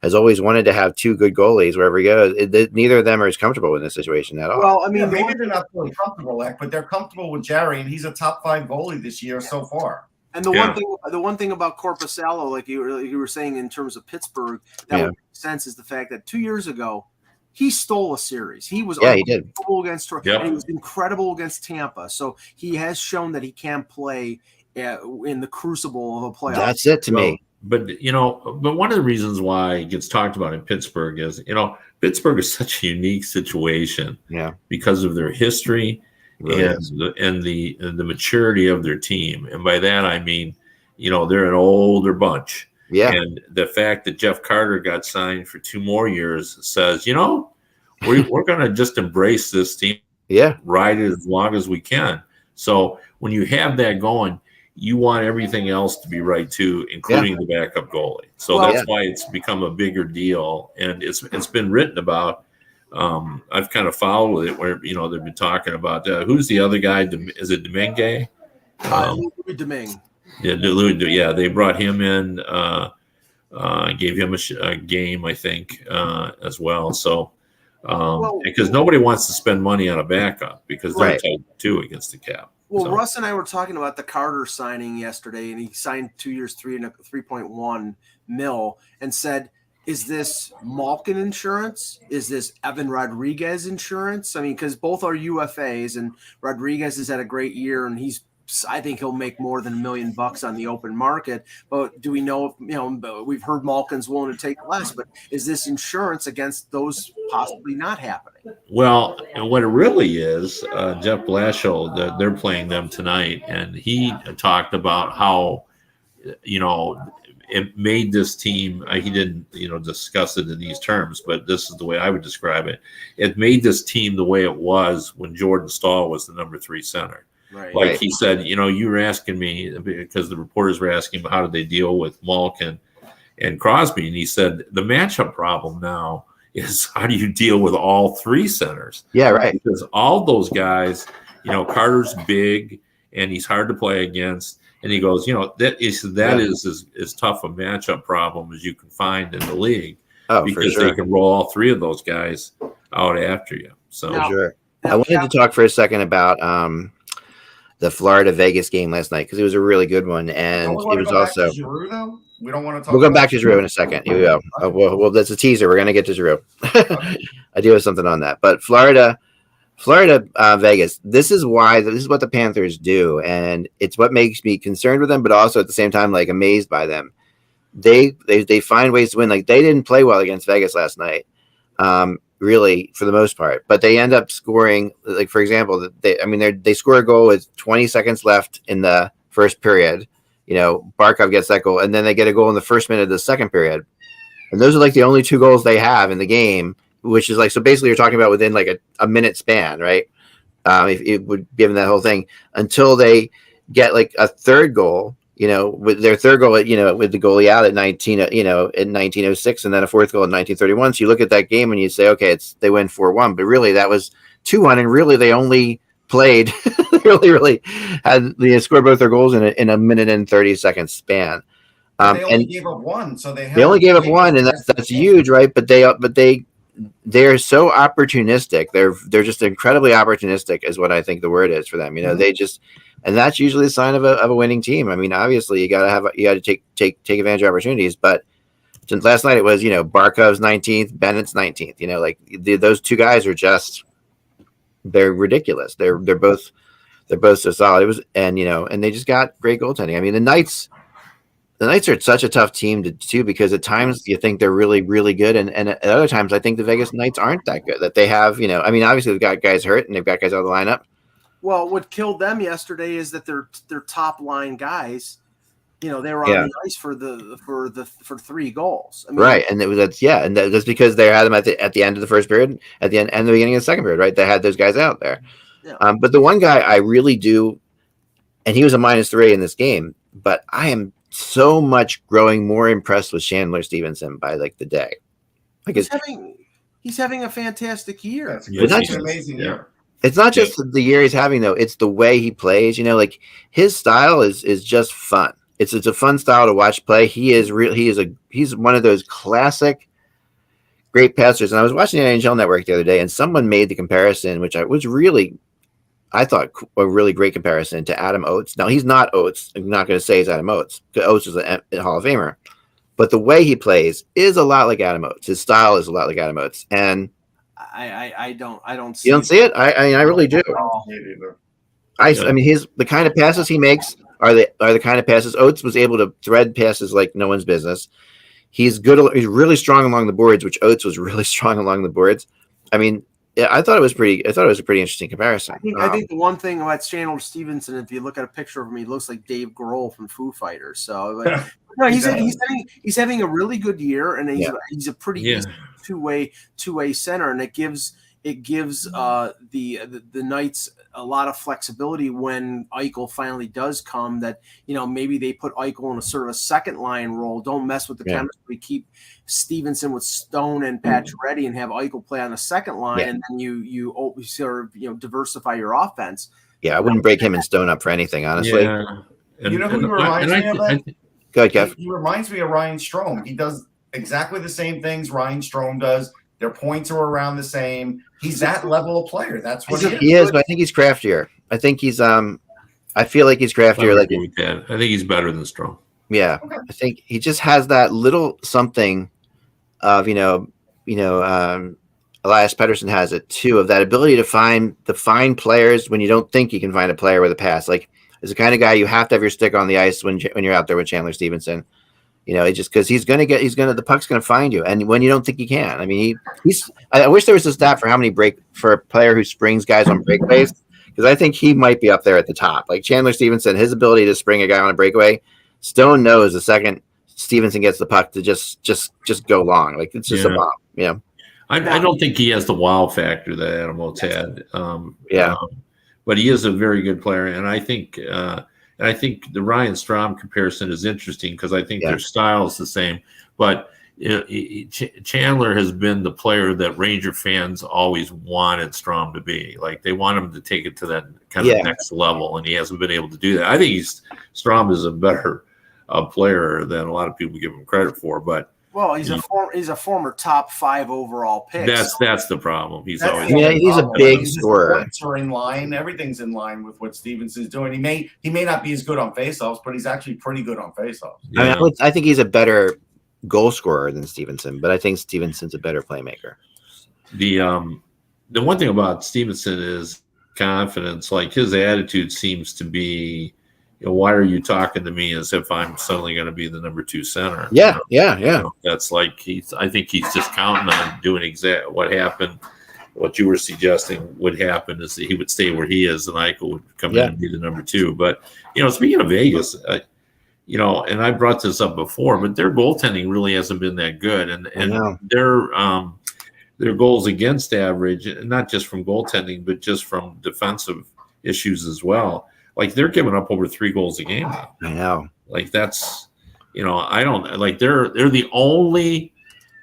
has always wanted to have two good goalies wherever he goes, neither of them are as comfortable in this situation at all. Well, maybe they're not really comfortable, but they're comfortable with Jerry, and he's a top 5 goalie this year so far. And the one thing about Korpisalo, like you were saying in terms of Pittsburgh, that would make sense, is the fact that 2 years ago he stole a series. He was unbelievable against Toronto, and he was incredible against Tampa. So he has shown that he can play in the crucible of a playoff. That's it to me. But one of the reasons why it gets talked about in Pittsburgh is, Pittsburgh is such a unique situation, because of their history. Really and the maturity of their team, and by that I mean, they're an older bunch. Yeah. And the fact that Jeff Carter got signed for 2 more years says, we're going to just embrace this team, ride it as long as we can. So when you have that going, you want everything else to be right too, including the backup goalie. So that's why it's become a bigger deal, and it's been written about. I've kind of followed it where they've been talking about who's the other guy? Is it Domingue? Louis Domingue. Yeah, they brought him in, gave him a game, I think, as well. So because nobody wants to spend money on a backup because they're tight too against the cap. Well, Russ and I were talking about the Carter signing yesterday, and he signed 2 years, $3.1 million, and said, is this Malkin insurance? Is this Evan Rodriguez insurance? Because both are UFAs, and Rodriguez has had a great year, and I think he'll make more than $1 million on the open market. But do we know if, we've heard Malkin's willing to take less, but is this insurance against those possibly not happening? Well, what it really is, Jeff Blashill, they're playing them tonight, and he talked about how, it made this team, he didn't, discuss it in these terms, but this is the way I would describe it. It made this team the way it was when Jordan Stahl was the number 3 center. Right. Like he said, you were asking me because the reporters were asking him how did they deal with Malkin and Crosby, and he said the matchup problem now is how do you deal with all three centers? Yeah, right. Because all those guys, Carter's big and he's hard to play against, and he goes, that is as tough a matchup problem as you can find in the league. Oh, because for sure. they can roll all three of those guys out after you. So for sure. I wanted to talk for a second about the Florida Vegas game last night because it was a really good one, and it was also. Giroux, though? We don't want to talk. We'll go back to Giroux in a second. Here we go. Well, that's a teaser. We're gonna get to Giroux. I do have something on that, but Florida, Vegas. This is what the Panthers do, and it's what makes me concerned with them, but also at the same time like amazed by them. They find ways to win. Like they didn't play well against Vegas last night, really for the most part. But they end up scoring. Like for example, they score a goal with 20 seconds left in the first period. Barkov gets that goal, and then they get a goal in the first minute of the second period. And those are like the only two goals they have in the game, which is like so. Basically, you're talking about within like a minute span, right? If it would given that whole thing until they get like a third goal. With their third goal, with the goalie out at 1906, and then a fourth goal in 1931. So you look at that game and you say, okay, they win 4-1, but really that was 2-1, and really they only played, really had scored both their goals in a minute and 30 second span. They only gave up one, so they only gave up one, and that's huge, right? But they're so opportunistic. They're just incredibly opportunistic, is what I think the word is for them. They just. And that's usually a sign of a winning team. I mean, obviously you got to take advantage of opportunities. But since last night it was, Barkov's 19th, Bennett's 19th. Those two guys are they're ridiculous. They're both so solid. It was, and they just got great goaltending. I mean, the Knights are such a tough team too because at times you think they're really, really good, and at other times I think the Vegas Knights aren't that good. That they have, obviously they've got guys hurt and they've got guys out of the lineup. Well, what killed them yesterday is that their top line guys, they were on the ice for 3 goals. I mean, right, and that's because they had them at the end of the first period, at the end and the beginning of the second period. Right, they had those guys out there. Yeah. But the one guy I really do, and he was a -3 in this game. But I am so much growing more impressed with Chandler Stevenson by like the day. Like he's having a fantastic year. It's an amazing year. It's not just the year he's having though; it's the way he plays. Like his style is just fun. It's a fun style to watch play. He's one of those classic great passers. And I was watching the NHL Network the other day, and someone made the comparison, which I thought a really great comparison to Adam Oates. Now he's not Oates. I'm not going to say he's Adam Oates. Oates is a Hall of Famer, but the way he plays is a lot like Adam Oates. His style is a lot like Adam Oates, and. I don't see. You don't see it? I really do. I mean, the kind of passes he makes are the kind of passes Oates was able to thread passes like no one's business. He's good. He's really strong along the boards, which Oates was really strong along the boards. I mean, I thought it was a pretty interesting comparison. I think the one thing about Chandler Stevenson, if you look at a picture of him, he looks like Dave Grohl from Foo Fighters. So no, he's having a really good year, and he's a pretty two-way center, and it gives the Knights a lot of flexibility when Eichel finally does come. That maybe they put Eichel in a sort of a second line role. Don't mess with the chemistry. Keep Stevenson with Stone and Pacioretty, and have Eichel play on the second line, and then you sort of diversify your offense. Yeah, I wouldn't break him and Stone up for anything, honestly. Yeah. Who he reminds me of? Go ahead, Kev. He reminds me of Ryan Strome. He does exactly the same things Ryan Strome does. Their points are around the same. He's that level of player. That's what he is. But I think he's craftier. I think he's. I feel like he's craftier. I think he's better than Strome. Yeah, okay. I think he just has that little something of Elias Pettersson has it too, of that ability to find players when you don't think you can find a player with a pass. Like, is the kind of guy you have to have your stick on the ice when you're out there with Chandler Stevenson. It's just because the puck's gonna find you, and when you don't think you can. I mean, I wish there was a stat for a player who springs guys on breakaways, because I think he might be up there at the top. Like Chandler Stevenson, his ability to spring a guy on a breakaway, Stone knows the second Stevenson gets the puck to just go long. Like it's just a bomb. Yeah. I don't think he has the wow factor that Adam Oates had. but he is a very good player, and I think the Ryan Strom comparison is interesting because I think their style is the same, but. Chandler has been the player that Ranger fans always wanted Strom to be. Like they want him to take it to that kind of next level, and he hasn't been able to do that. I think Strom is a better player than a lot of people give him credit for. But he's a former top 5 overall pick. That's the problem. He's he's a big scorer. Are in line. Everything's in line with what Stevenson's doing. He may not be as good on faceoffs, but he's actually pretty good on faceoffs. Yeah. I think he's a better goal scorer than Stevenson, but I think Stevenson's a better playmaker. The one thing about Stevenson is confidence. Like his attitude seems to be, why are you talking to me as if I'm suddenly going to be the number 2 center? Yeah. That's like I think he's just counting on doing exactly what happened. What you were suggesting would happen is that he would stay where he is, and Eichel would come in and be the number 2. But speaking of Vegas. And I brought this up before, but their goaltending really hasn't been that good, and their goals against average, not just from goaltending, but just from defensive issues as well. Like they're giving up over 3 goals a game now. I know. Like that's, I don't like. They're the only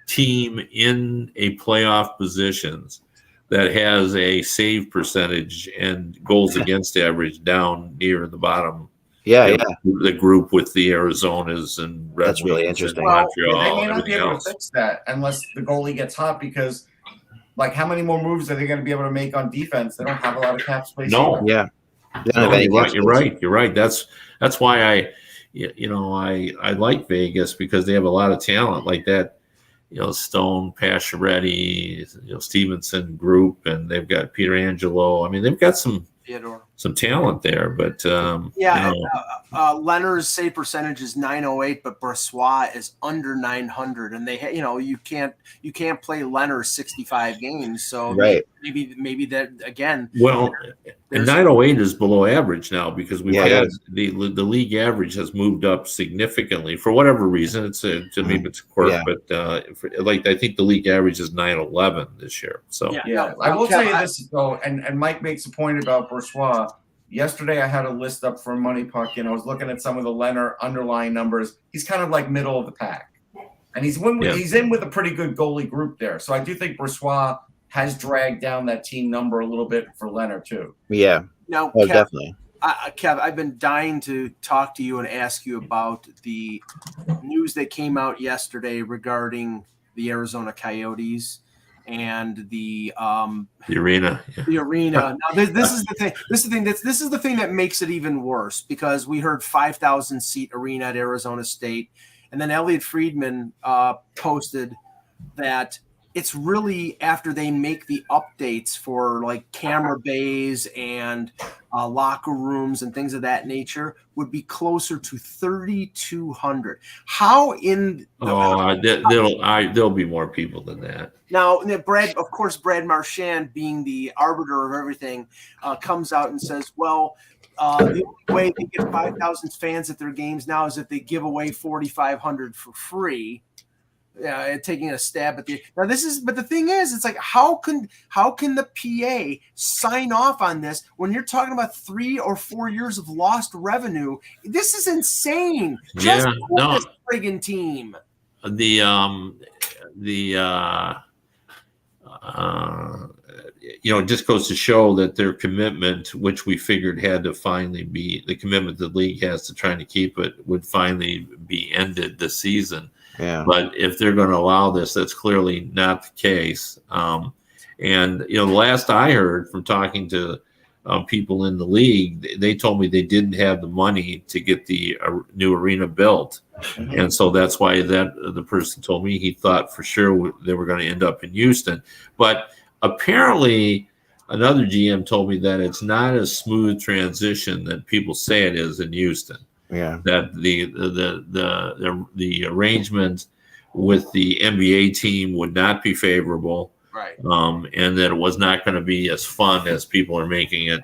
team in a playoff positions that has a save percentage and goals against average down near the bottom. The group with the Arizonas and Red that's really interesting. Montreal, they may not be able to fix that unless the goalie gets hot because, like, how many more moves are they going to be able to make on defense? They don't have a lot of cap space. No, either. You're right. That's why I like Vegas because they have a lot of talent like that. Stone, Pacioretty, Stevenson group, and they've got Peter Angelo. I mean, they've got some talent there, but Leonard's save percentage is .908, but Brossoit is under 900, and they you can't play Leonard 65 games, so maybe that again. Well, and 908 is below average now because we've had the league average has moved up significantly for whatever reason. It's to me it's a quirk, but I think the league average is 911 this year. So I will tell you this though, and Mike makes a point about Brossoit. Yesterday, I had a list up for Money Puck, and I was looking at some of the Leonard underlying numbers. He's kind of like middle of the pack, and he's in with a pretty good goalie group there. So I do think Brossoit has dragged down that team number a little bit for Leonard too. Yeah. Now, Kev, definitely. Kev, I've been dying to talk to you and ask you about the news that came out yesterday regarding the Arizona Coyotes and the arena. The arena. Now, this is the thing. This is the thing that makes it even worse because we heard 5,000 seat arena at Arizona State, and then Elliot Friedman posted that it's really after they make the updates for like camera bays and locker rooms and things of that nature would be closer to 3,200. How in there'll be more people than that. Now, Brad Marchand, being the arbiter of everything, comes out and says, well, the only way they get 5,000 fans at their games now is if they give away 4,500 for free. Taking a stab at the but the thing is, it's like how can the PA sign off on this when you're talking about 3 or 4 years of lost revenue? This is insane. This friggin' team. It just goes to show that their commitment, which we figured had to finally be the commitment the league has to trying to keep it, would finally be ended this season. Yeah. But if they're going to allow this, that's clearly not the case. And the last I heard from talking to people in the league, they told me they didn't have the money to get the new arena built. Mm-hmm. And so that's why the person told me he thought for sure they were going to end up in Houston. But apparently another GM told me that it's not a smooth transition that people say it is in Houston. Yeah, that the arrangement with the NBA team would not be favorable, right? And that it was not going to be as fun as people are making it,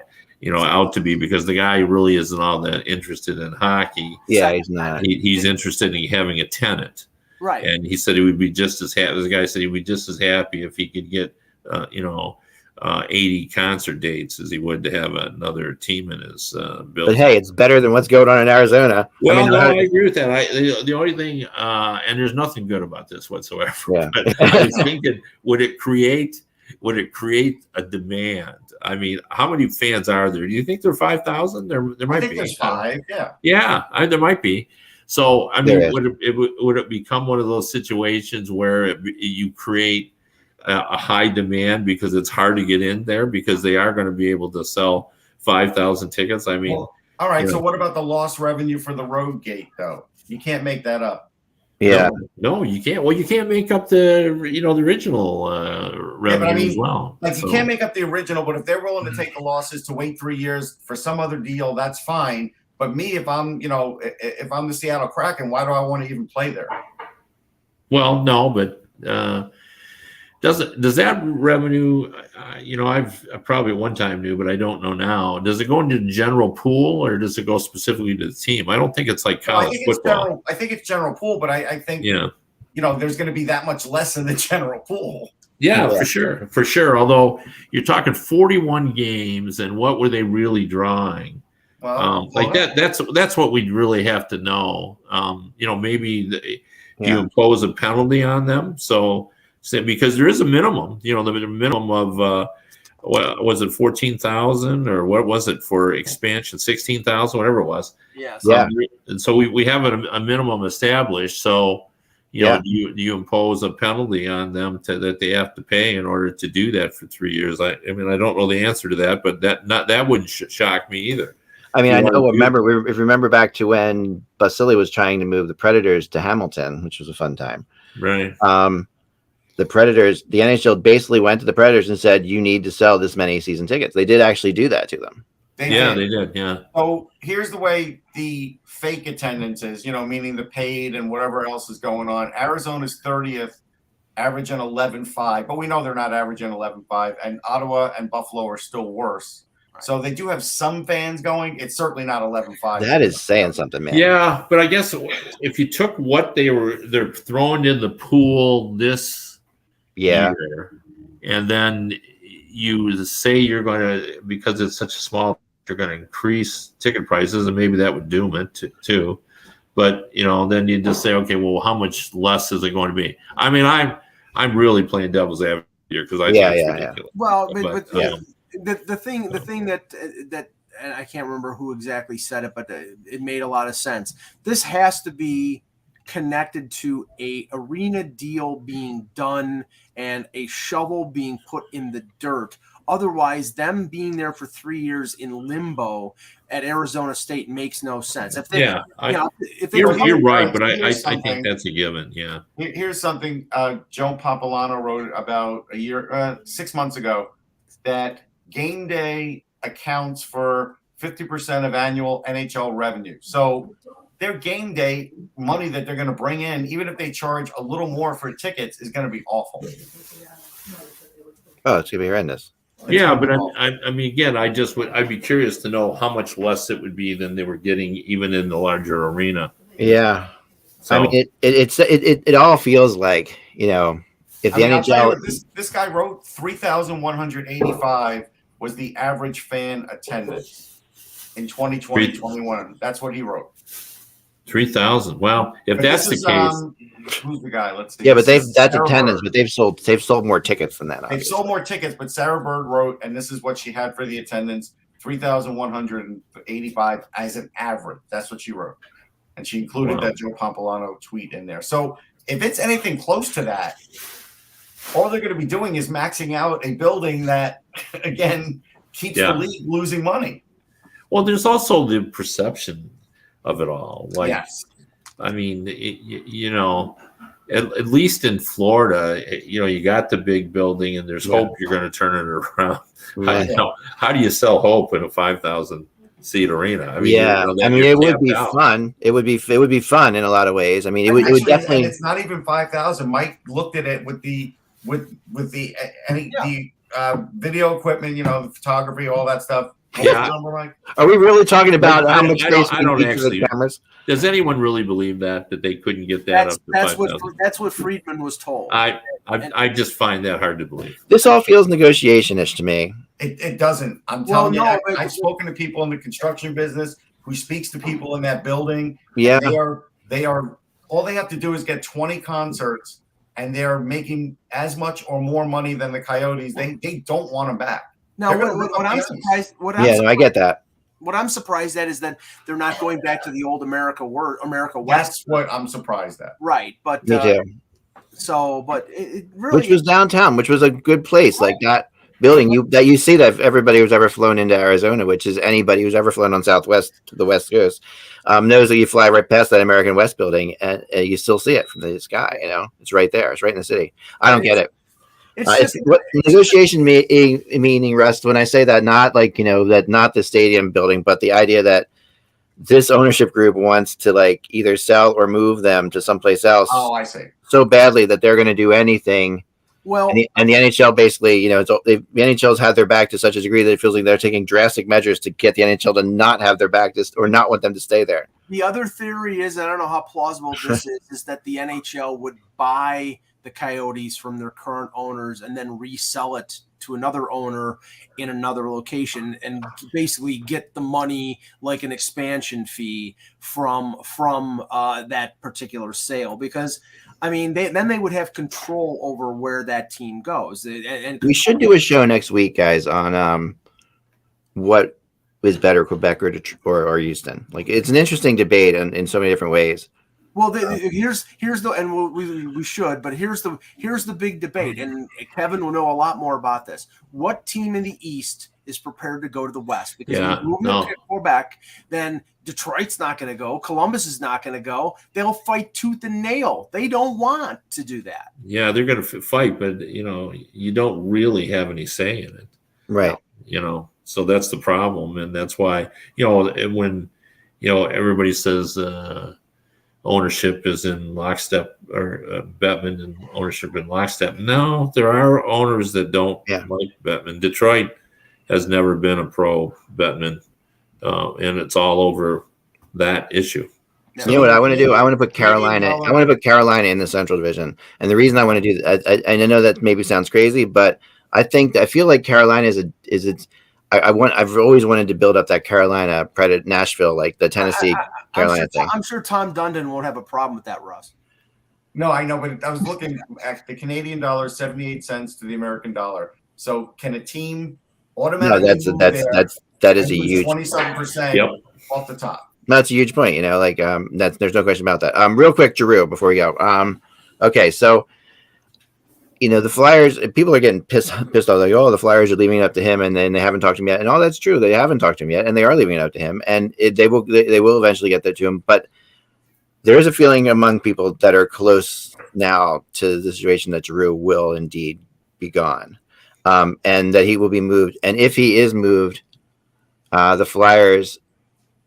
out to be, because the guy really isn't all that interested in hockey. Yeah, he's not. He's interested in having a tenant, right? And he said he would be just as happy. The guy said he would be just as happy if he could get, 80 concert dates as he would to have another team in his building. But hey, it's better than what's going on in Arizona. Well, I agree with that. The only thing, and there's nothing good about this whatsoever. Yeah. But I was thinking, would it create a demand? I mean, how many fans are there? Do you think there are 5,000? There might be. There's 5. Yeah. Yeah, there might be. So, I mean, would it become one of those situations where you create a high demand because it's hard to get in there because they are going to be able to sell 5,000 tickets? I mean, all right. So what about the lost revenue for the road gate though? You can't make that up. Yeah. No, you can't. Well, you can't make up the original revenue as well. Like you can't make up the original, but if they're willing to take the losses to wait 3 years for some other deal, that's fine. But me, if I'm the Seattle Kraken, why do I want to even play there? Well, no, but does that revenue? I've probably at one time knew, but I don't know now. Does it go into the general pool or does it go specifically to the team? I don't think it's like college football. I think it's general pool, but I think there's going to be that much less in the general pool. Yeah, for sure. Although you're talking 41 games, and what were they really drawing? Well, that's what we'd really have to know. Maybe you impose a penalty on them. So because there is a minimum, the minimum of was it 14,000 or what was it for expansion? 16,000, whatever it was. Yes. And so we have a minimum established. So do you impose a penalty on them that they have to pay in order to do that for 3 years? I mean, I don't know the answer to that, but that wouldn't shock me either. I mean, if you remember back to when Basili was trying to move the Predators to Hamilton, which was a fun time. Right. The Predators, the NHL basically went to the Predators and said, you need to sell this many season tickets. They did actually do that to them. They did. Yeah. So here's the way the fake attendance is, meaning the paid and whatever else is going on. Arizona's 30th, averaging 11.5, but we know they're not averaging 11.5, and Ottawa and Buffalo are still worse. So they do have some fans going. It's certainly not 11.5. That is saying something, man. Yeah, but I guess if you took what they're throwing in the pool this year, and then you say you're going to, because it's such a small, you're going to increase ticket prices, and maybe that would doom it too. But then you just say, okay, well, how much less is it going to be? I mean, I'm really playing devil's advocate here because I think it's ridiculous. Well, but the thing that and I can't remember who exactly said it, but it made a lot of sense. This has to be connected to a arena deal being done and a shovel being put in the dirt. Otherwise, them being there for 3 years in limbo at Arizona State makes no sense. If they, you're right, but I think that's a given. Yeah. Here's something Joe Pompolano wrote about 6 months ago, that game day accounts for 50% of annual NHL revenue. So their game day money that they're going to bring in, even if they charge a little more for tickets, is going to be awful. Oh, it's going to be horrendous. Yeah, but I mean, again, I'd be curious to know how much less it would be than they were getting even in the larger arena. Yeah, so, I mean, it all feels like if the NHL. This guy wrote 3,185 was the average fan attendance in 2020-21. That's what he wrote. 3,000. Well, if that's the case, who's the guy? Let's see. Yeah, but that's attendance, but they've sold more tickets than that. They've sold more tickets, but Sarah Bird wrote, and this is what she had for the attendance: 3,185 as an average. That's what she wrote, and she included that Joe Pompolano tweet in there. So if it's anything close to that, all they're going to be doing is maxing out a building that, again, keeps the league losing money. Well, there's also the perception of it all. Like, yes. I mean, at least in Florida, you got the big building and there's hope you're going to turn it around. Right. How do you sell hope in a 5,000 seat arena? I mean, it would be fun. It would be fun in a lot of ways. I mean, it would definitely. And it's not even 5,000. Mike looked at it with the video equipment, the photography, all that stuff. Yeah. Are we really talking about how much space I don't actually. The cameras? Does anyone really believe that they couldn't get that up to 5,000? That's what Friedman was told. I just find that hard to believe. This all feels negotiation-ish to me. It doesn't. I'm telling you, I've spoken to people in the construction business who speaks to people in that building. Yeah. They are all they have to do is get 20 concerts, and they're making as much or more money than the Coyotes. They don't want them back. Now, what I'm surprised. I get that. What I'm surprised at is that they're not going back to the old America West. That's what I'm surprised at. Right, but me too. So, but it really, which was downtown, which was a good place, like that building you see that everybody who's ever flown into Arizona, which is anybody who's ever flown on Southwest to the West Coast, knows that you fly right past that American West building and you still see it from the sky. It's right there. It's right in the city. I don't get it. It's what negotiation meaning, Russ, when I say that, not like, that not the stadium building, but the idea that this ownership group wants to like either sell or move them to someplace else. Oh, I see. So badly that they're going to do anything. Well, and the NHL basically, the NHL's had their back to such a degree that it feels like they're taking drastic measures to get the NHL to not have their back or not want them to stay there. The other theory is, I don't know how plausible this is that the NHL would buy the Coyotes from their current owners and then resell it to another owner in another location and basically get the money like an expansion fee from that particular sale, because I mean then they would have control over where that team goes. And we should do a show next week, guys, on what is better, Quebec or Houston. Like, it's an interesting debate in so many different ways. Well, here's the, and we should, but here's the big debate, and Kevin will know a lot more about this. What team in the East is prepared to go to the West? Because if you move them to Quebec, then Detroit's not going to go. Columbus is not going to go. They'll fight tooth and nail. They don't want to do that. Yeah, they're going to fight, but you don't really have any say in it, right? So that's the problem, and that's why when everybody says. Ownership is in lockstep, or Bettman and ownership in lockstep. No, there are owners that don't like Bettman. Detroit has never been a pro Bettman, and it's all over that issue. So, you know what I want to do? I want to put Carolina. I want to put Carolina in the Central Division, and the reason I want to do that, I know that maybe sounds crazy, but I feel like Carolina I've always wanted to build up that Carolina Predator Nashville, like the Tennessee Carolina thing. I'm sure Tom Dundon won't have a problem with that, Russ. No, I know, but I was looking at the Canadian dollar, 78 cents to the American dollar. So can a team automatically? No, that is a huge 27% off the top. That's a huge point. There's no question about that. Real quick, Giroux, before we go. Okay, so. The Flyers, people are getting pissed off, like, the Flyers are leaving it up to him, and then they haven't talked to him yet. And all that's true. They haven't talked to him yet, and they are leaving it up to him, and they will eventually get that to him. But there is a feeling among people that are close now to the situation that Giroux will indeed be gone, and that he will be moved. And if he is moved, the Flyers'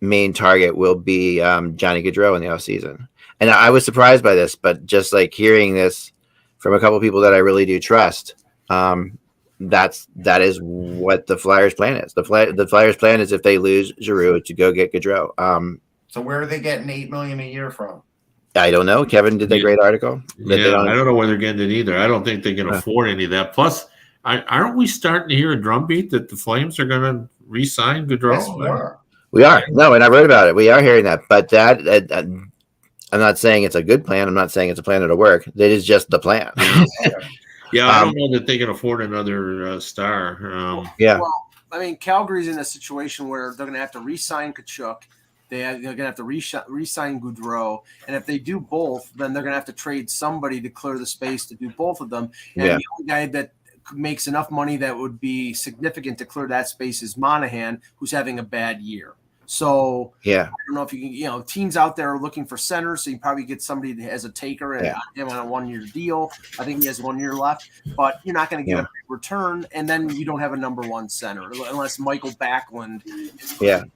main target will be Johnny Gaudreau in the offseason. And I was surprised by this, but just like hearing this from a couple of people that I really do trust, that is what the Flyers' plan is. The Flyers' plan is, if they lose Giroux, to go get Gaudreau. So where are they getting $8 million a year from? I don't know. Kevin did that great article. I don't know where they're getting it either. I don't think they can afford any of that. Plus, aren't we starting to hear a drumbeat that the Flames are going to re-sign Gaudreau? Yes, we are. No, and I wrote about it. We are hearing that, but that. I'm not saying it's a good plan. I'm not saying it's a plan that'll work. That is just the plan. Yeah, I don't know that they can afford another star. Well, I mean, Calgary's in a situation where they're going to have to re-sign Tkachuk. They're going to have to re-sign Gaudreau. And if they do both, then they're going to have to trade somebody to clear the space to do both of them. And the only guy that makes enough money that would be significant to clear that space is Monahan, who's having a bad year. So I don't know if you can, teams out there are looking for centers, so you probably get somebody that has a taker and him on a 1-year deal. I think he has 1 year left, but you're not going to get a big return, and then you don't have a number one center unless Michael Backlund.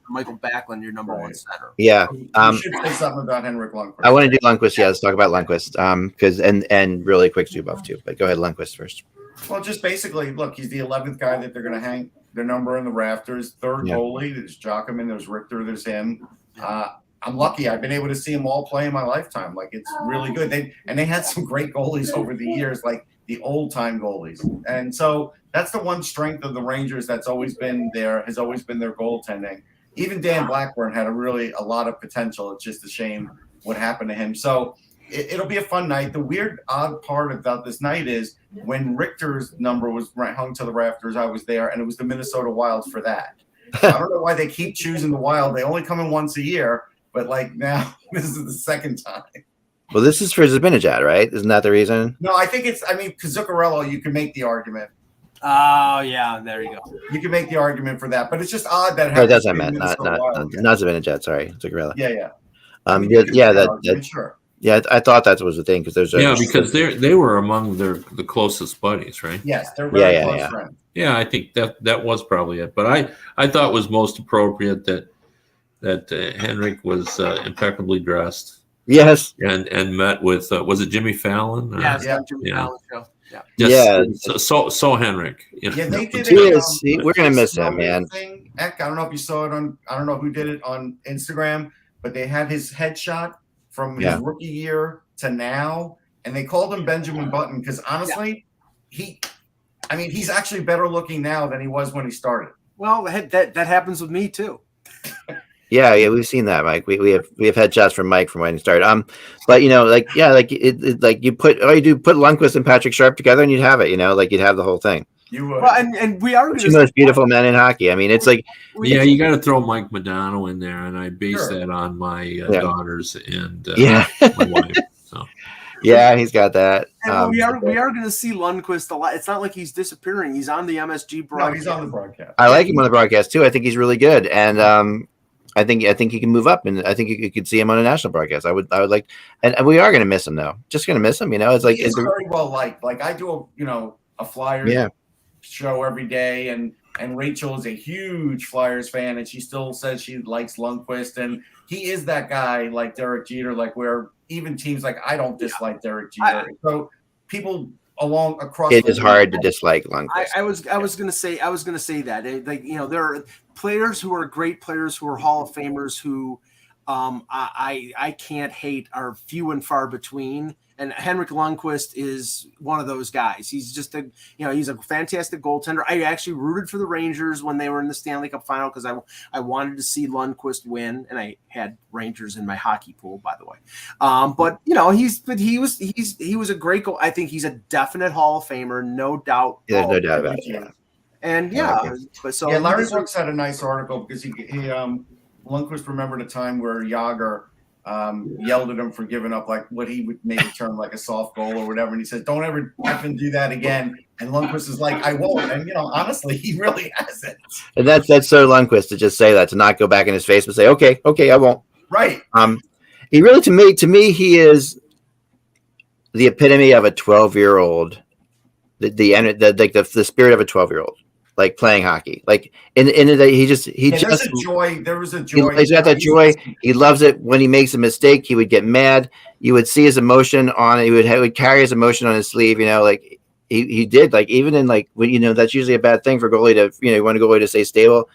Michael Backlund, your number one center. Yeah. You should say something about Henrik Lundqvist. I want to do Lundqvist. Yeah, let's talk about Lundqvist. Because and really quick Zubov too. But go ahead, Lundqvist first. Well, just basically, look, he's the 11th guy that they're going to hang their number in the rafters. Third goalie, there's Jockerman, there's Richter, there's him. I'm lucky. I've been able to see them all play in my lifetime. Like, it's really good. They had some great goalies over the years. Like the old time goalies. And so that's the one strength of the Rangers that's always been there, has always been their goaltending. Even Dan Blackburn had a lot of potential. It's just a shame what happened to him. So it'll be a fun night. The weird, odd part about this night is when Richter's number was hung to the rafters, I was there, and it was the Minnesota Wild for that. I don't know why they keep choosing the Wild. They only come in once a year, but like now, this is the second time. Well, this is for Zibanejad, right? Isn't that the reason? No, I think because Zuccarello, you can make the argument. Oh, yeah, there you go. You can make the argument for that, but it's just odd that. Oh, that's what I meant. Not Zibanejad. Sorry, Zuccarello. Yeah. Sure. Yeah, I thought that was the thing because there's because they were among the closest buddies, right? Yes, they're very close friends. Yeah, I think that was probably it. But I thought it was most appropriate that Henrik was impeccably dressed. Yes, and met with was it Jimmy Fallon? Jimmy Fallon show. Yeah. So Henrik. You know. Yeah, they did we're gonna miss him, man. Eck, I don't know if you saw it I don't know who did it on Instagram, but they had his headshot from his rookie year to now, and they called him Benjamin Button because honestly, he's actually better looking now than he was when he started. Well, that happens with me too. Yeah, we've seen that, Mike. We have headshots from Mike from when he started. But you put Lundqvist and Patrick Sharp together, and you'd have it. You'd have the whole thing. You would. Well, and we are two most beautiful men in hockey. I mean, it's like you got to throw Mike Modano in there, and I base that on my daughters and my wife. So. Yeah, he's got that. And we are going to see Lundqvist a lot. It's not like he's disappearing. He's on the MSG broadcast. No, he's on the broadcast. I like him on the broadcast too. I think he's really good, and I think he can move up, and I think you could see him on a national broadcast. I would like, and we are going to miss him though. Just going to miss him. It's like it's very well liked. Like I do a Flyers show every day, and Rachel is a huge Flyers fan, and she still says she likes Lundqvist, and he is that guy like Derek Jeter, like where even teams like I don't dislike Derek Jeter. So people across it is hard to dislike Lundqvist. I was going to say that there are players who are great players who are Hall of Famers who I can't hate, are few and far between. And Henrik Lundqvist is one of those guys. He's just he's a fantastic goaltender. I actually rooted for the Rangers when they were in the Stanley Cup final because I wanted to see Lundqvist win, and I had Rangers in my hockey pool, by the way. But he was a great goal. I think he's a definite Hall of Famer, no doubt. There's no doubt about it. And Larry Brooks had a nice article because he Lundqvist remembered a time where Jágr yelled at him for giving up like what he would maybe term like a soft goal or whatever, and he said, "Don't ever effing do that again." And Lundqvist is like, "I won't." And honestly, he really hasn't. And that's so Lundqvist to just say that, to not go back in his face but say, "Okay, I won't." Right. He really to me he is the epitome of a 12-year-old, the spirit of a 12-year-old. Like playing hockey, like in he just there was a joy. He's got that joy. He loves it. When he makes a mistake, he would get mad. You would see his emotion on it. He would carry his emotion on his sleeve. Like he did. Like even in like when that's usually a bad thing for goalie to you want a goalie to stay stable.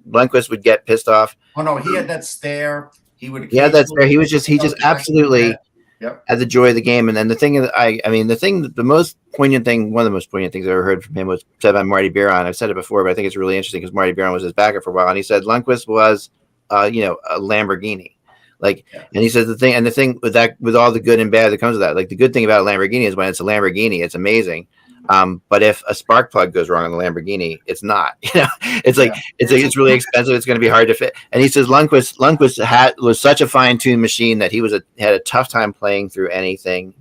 Lundqvist would get pissed off. Oh no, he had that stare. He would. Yeah, that's fair. He just absolutely. Yep. At the joy of the game. And then the thing that the most poignant thing, one of the most poignant things I ever heard from him was said by Marty Biron. I've said it before, but I think it's really interesting because Marty Biron was his backer for a while. And he said Lundqvist was, a Lamborghini. And he says the thing with that, with all the good and bad that comes with that, like the good thing about a Lamborghini is when it's a Lamborghini, it's amazing. But if a spark plug goes wrong on the Lamborghini, it's not. It's like it's really expensive. It's going to be hard to fit. And he says Lundqvist was such a fine-tuned machine that he had a tough time playing through anything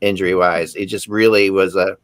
injury-wise. It just really was a.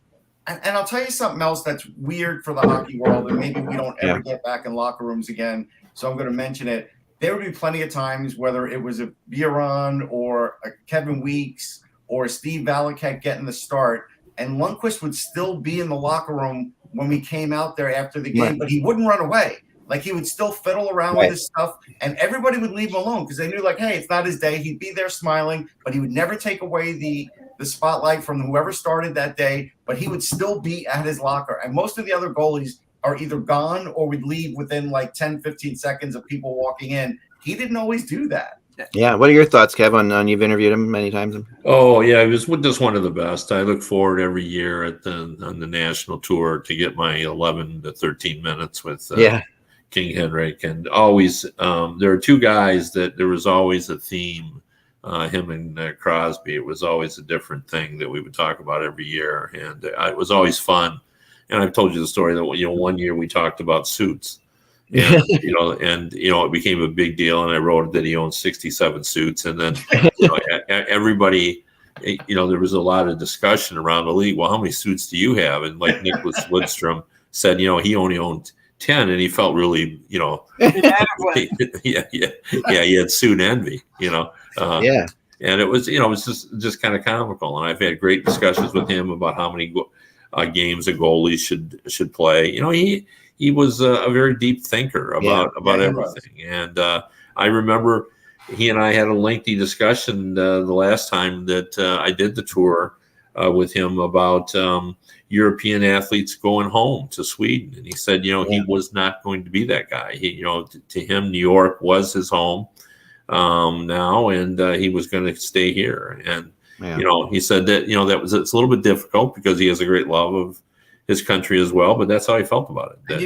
And I'll tell you something else that's weird for the hockey world, and maybe we don't ever get back in locker rooms again. So I'm going to mention it. There would be plenty of times, whether it was a Biron or a Kevin Weeks or Steve Valakek getting the start, and Lundqvist would still be in the locker room when we came out there after the game, but he wouldn't run away. Like he would still fiddle around with his stuff, and everybody would leave him alone because they knew, like, hey, it's not his day. He'd be there smiling, but he would never take away the spotlight from whoever started that day, but he would still be at his locker. And most of the other goalies are either gone or would leave within like 10, 15 seconds of people walking in. He didn't always do that. Yeah. What are your thoughts, Kev, on you've interviewed him many times? Oh yeah, it was just one of the best. I look forward every year on the national tour to get my 11 to 13 minutes with King Henrik, and always there are two guys that there was always a theme. Him and Crosby. It was always a different thing that we would talk about every year, and it was always fun. And I've told you the story that one year we talked about suits. And, it became a big deal. And I wrote that he owned 67 suits. And then, everybody, there was a lot of discussion around the league. Well, how many suits do you have? And like Nicholas Lidstrom said, he only owned 10, and he felt really, he had suit envy, and it was, it was just kind of comical. And I've had great discussions with him about how many games a goalie should play. He was a very deep thinker about everything. And I remember he and I had a lengthy discussion the last time that I did the tour with him about European athletes going home to Sweden. And he said, he was not going to be that guy. He, to him, New York was his home now, and he was going to stay here. And, he said that, it's a little bit difficult because he has a great love of his country as well, but that's how he felt about it. And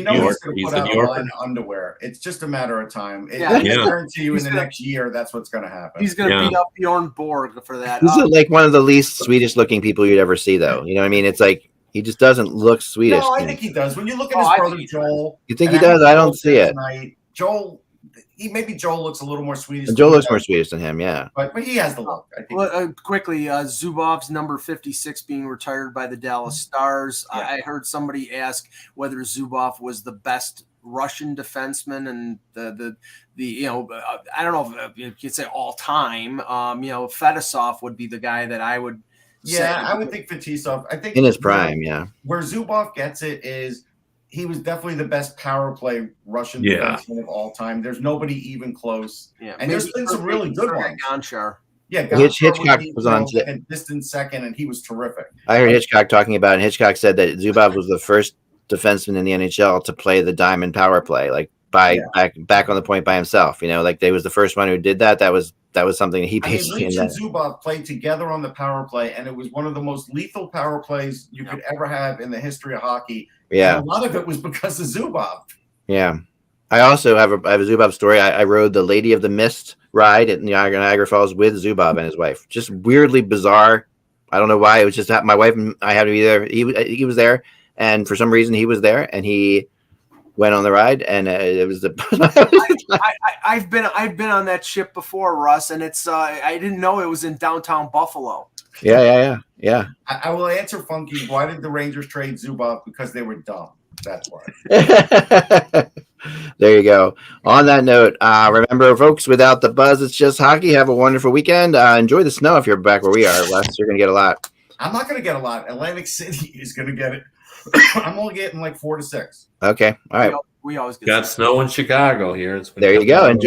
he's a New Yorker. Underwear. It's just a matter of time. I guarantee you in the next year, that's what's going to happen. He's going to beat up Bjorn Borg for that. He's like one of the least Swedish-looking people you'd ever see, though. You know what I mean? It's like he just doesn't look Swedish. No, I think he does. When you look at his brother Joel, you think he does? I don't see it. Joel looks a little more Swedish. Joel looks more Swedish than him, yeah. But he has the look. I think. Well, quickly, Zubov's number 56 being retired by the Dallas Stars. Yeah. I heard somebody ask whether Zubov was the best Russian defenseman, and the I don't know if you could say all time. Fedosov would be the guy that I would. Yeah, I would think Fetisov. I think in his prime, Where Zubov gets it is he was definitely the best power play Russian defenseman of all time. There's nobody even close. Yeah, and there's been some really good ones. Gonchar. Yeah, Hitchcock was on a distant second, and he was terrific. I heard Hitchcock talking about it, and Hitchcock said that Zubov was the first defenseman in the NHL to play the diamond power play, like back on the point by himself. Like they was the first one who did that. That was something that he basically. Leach and Zubov played together on the power play, and it was one of the most lethal power plays you could ever have in the history of hockey. Yeah, and a lot of it was because of Zubov. Yeah, I also have a Zubov story. I rode the Lady of the Mist ride at Niagara Falls with Zubov and his wife. Just weirdly bizarre. I don't know why. It was just my wife and I had to be there. He was there, and for some reason he was there, and he went on the ride, and it was the. I've been on that ship before, Russ, and it's I didn't know it was in downtown Buffalo. Yeah. I will answer funky. Why did the Rangers trade Zubov? Because they were dumb. That's why. There you go. On that note, remember, folks, without the buzz, it's just hockey. Have a wonderful weekend. Enjoy the snow if you're back where we are, Les. You're going to get a lot. I'm not going to get a lot. Atlantic City is going to get it. I'm only getting like 4 to 6. Okay. All right. We always got snow in Chicago here. There you go. Enjoy.